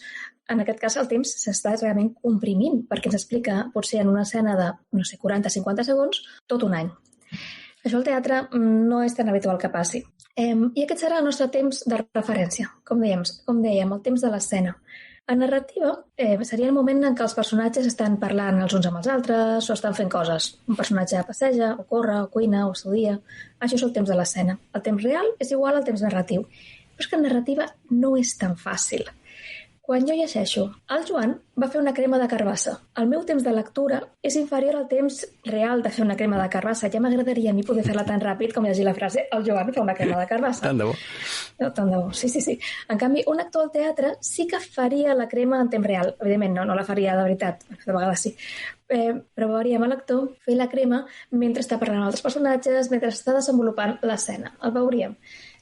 En aquest cas el temps s'està realment comprimint, perquè ens explica potser en una escena de, 40-50 segons, tot un any. Això al teatre no és tan habitual que passi. I aquest serà el nostre temps de referència, com dèiem, el temps de l'escena. En narrativa seria el moment en què els personatges estan parlant els uns amb els altres o estan fent coses. Un personatge passeja, o corre, o cuina, o estudia. Això és el temps de l'escena. El temps real és igual al temps narratiu. Però és que en narrativa no és tan fàcil. Quan jo llegeixo, el Joan va fer una crema de carbassa. El meu temps de lectura és inferior al temps real de fer una crema de carbassa. Ja m'agradaria a mi poder fer-la tan ràpid com llegir la frase el Joan fa una crema de carbassa. Tant de bo. No, tant de bo, sí. En canvi, un actor al teatre sí que faria la crema en temps real. Evidentment, no la faria de veritat, de vegades sí. Però veuríem l'actor fer la crema mentre està parlant amb altres personatges, mentre està desenvolupant l'escena. El veuríem.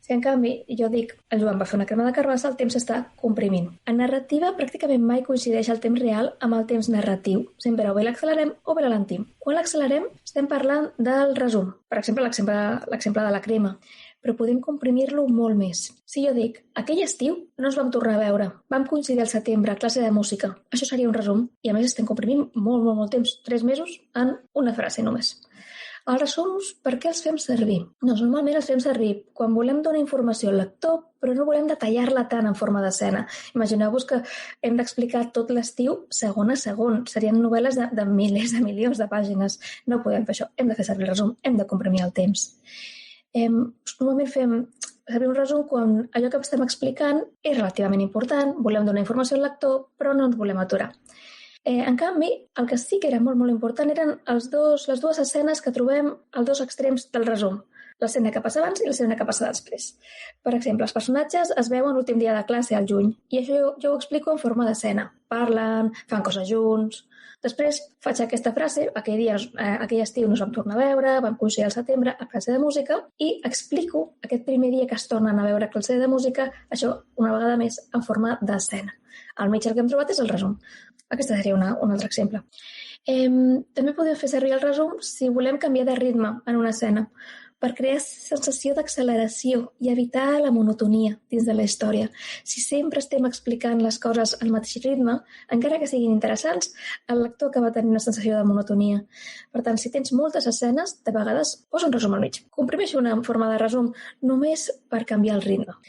Si, en canvi, jo dic el Joan va fer una crema de carbassa, el temps s'està comprimint. En narrativa, pràcticament mai coincideix el temps real amb el temps narratiu. Sempre o bé l'accelerem o bé l'alentim. Quan l'accelerem, estem parlant del resum. Per exemple, l'exemple de la crema. Però podem comprimir-lo molt més. Si jo dic, aquell estiu no ens vam tornar a veure, vam coincidir al setembre a classe de música. Això seria un resum. I a més estem comprimint molt temps, 3 mesos, en una frase només. Els resums, per què els fem servir? Doncs normalment els fem servir quan volem donar informació al lector, però no volem detallar-la tant en forma d'escena. Imagineu-vos que hem d'explicar tot l'estiu segon a segon. Serien novel·les de milers de milions de pàgines. No podem fer això. Hem de fer servir el resum. Hem de comprimir el temps. Normalment fem servir un resum quan allò que estem explicant és relativament important, volem donar informació al lector, però no ens volem aturar. En canvi, el que sí que era molt important eren les dues escenes que trobem als dos extrems del resum. L'escena que passa abans i l'escena que passa després. Per exemple, els personatges es veuen l'últim dia de classe al juny i això jo ho explico en forma d'escena. Parlen, fan coses junts. Després faig aquesta frase, aquell estiu no ens vam tornar a veure, vam coincidir al setembre a classe de música i explico aquest primer dia que es tornen a veure a classe de música, això una vegada més en forma d'escena. Al mig el que hem trobat és el resum. Aquest seria un altre exemple. També podem fer servir el resum si volem canviar de ritme en una escena per crear sensació d'acceleració i evitar la monotonia dins de la història. Si sempre estem explicant les coses al mateix ritme, encara que siguin interessants, el lector acaba tenint una sensació de monotonia. Per tant, si tens moltes escenes, de vegades posa un resum al mig. Comprimeix una forma de resum només per canviar el ritme.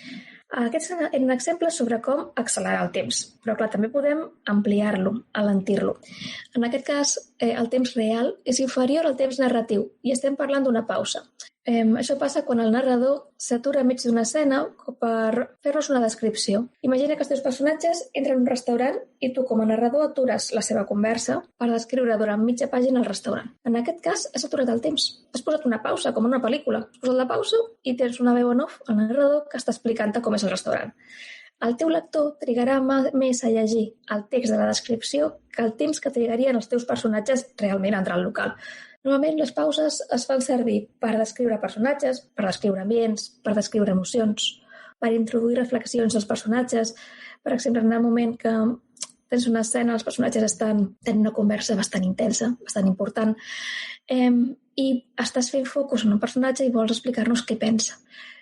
Aquests eren exemples sobre com accelerar el temps, però clar, també podem ampliar-lo, alentir-lo. En aquest cas, el temps real és inferior al temps narratiu i estem parlant d'una pausa. Això passa quan el narrador s'atura enmig d'una escena per fer-nos una descripció. Imagina que els teus personatges entren en un restaurant i tu com a narrador atures la seva conversa per descriure durant mitja pàgina el restaurant. En aquest cas, has aturat el temps. Has posat una pausa, com en una pel·lícula. Has posat la pausa i tens una veu en off al narrador que està explicant-te com és el restaurant. El teu lector trigarà més a llegir el text de la descripció que el temps que trigarien els teus personatges realment a entrar al local. Normalment les pauses es fan servir per descriure personatges, per descriure ambients, per descriure emocions, per introduir reflexions als personatges. Per exemple, en el moment que tens una escena, els personatges tenen una conversa bastant intensa, bastant important, i estàs fent focus en un personatge i vols explicar-nos què pensa,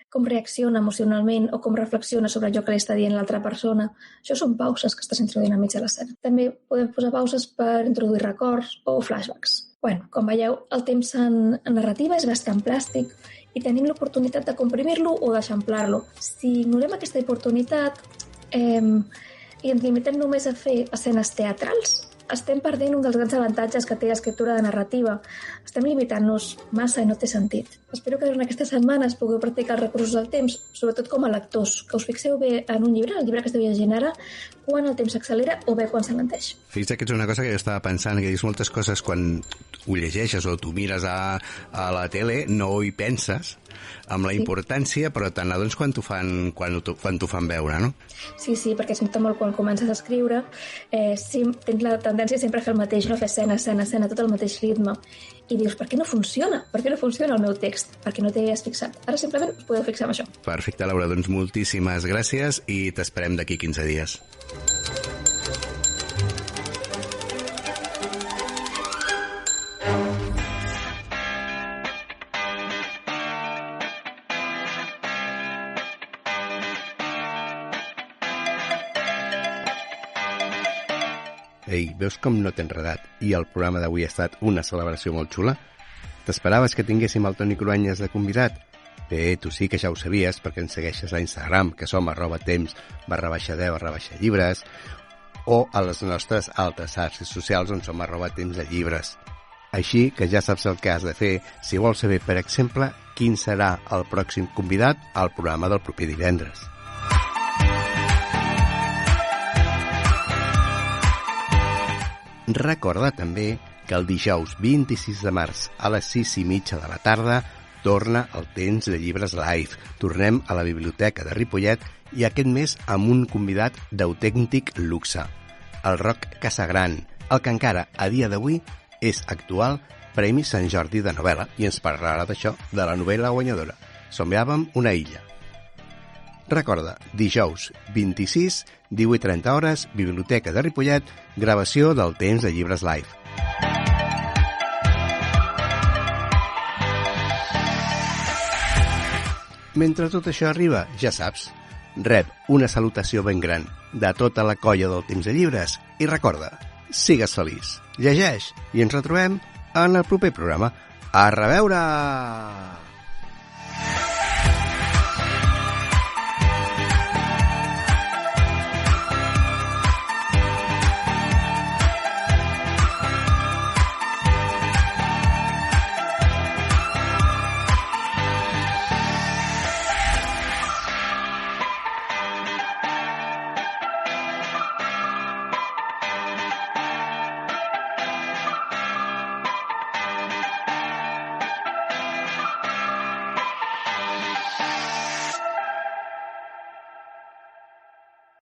com reacciona emocionalment o com reflexiona sobre allò que li està dient l'altra persona. Això són pauses que estàs introduint enmig de l'escena. També podem posar pauses per introduir records o flashbacks. Bueno, com veieu, el temps en narrativa és bastant plàstic i tenim l'oportunitat de comprimir-lo o d'eixamplar-lo. Si ignorem aquesta oportunitat i ens limitem només a fer escenes teatrals, estem perdent un dels grans avantatges que té l'escriptura de narrativa. Estem limitant-nos massa i no té sentit. Espero que durant aquestes setmanes pugueu practicar els recursos del temps, sobretot com a lectors, que us fixeu bé en un llibre, el llibre que esteu llegint ara, quan el temps s'accelera o bé quan s'alenteix. Fixa't que és una cosa que jo estava pensant, que dius moltes coses quan ho llegeixes o tu mires a la tele, no hi penses amb la importància, però te n'adones quan t'ho fan veure, no? Sí, perquè es nota molt quan comences a escriure. Tens la tendència sempre a fer el mateix, no fer escena, tot el mateix ritme. I dius, per què no funciona? Per què no funciona el meu text? Per què no t'hi has fixat? Ara simplement us podeu fixar en això. Perfecte, Laura, doncs moltíssimes gràcies i t'esperem d'aquí 15 dies. Ei, veus com no t'he enredat i el programa d'avui ha estat una celebració molt xula? T'esperaves que tinguéssim el Toni Cruanyes de convidat? Bé, tu sí que ja ho sabies perquè ens segueixes a Instagram, que som @temps_10/llibres, o a les nostres altres xarxes socials on som @tempsdellibres. Així que ja saps el que has de fer si vols saber, per exemple, quin serà el pròxim convidat al programa del proper divendres. Recorda també que el dijous 26 de març a les 6:30 de la tarda torna el Temps de Llibres Live. Tornem a la Biblioteca de Ripollet i aquest mes amb un convidat d'autèntic luxe, el Roc Casagran, el que encara a dia d'avui és actual Premi Sant Jordi de novel·la i ens parlarà d'això, de la novel·la guanyadora. Somiàvem una illa. Recorda, dijous 26, 18:30 hores, Biblioteca de Ripollet, gravació del Temps de Llibres Live. Mentre tot això arriba, ja saps, rep una salutació ben gran de tota la colla del Temps de Llibres i recorda, sigues feliç, llegeix i ens retrobem en el proper programa. A reveure!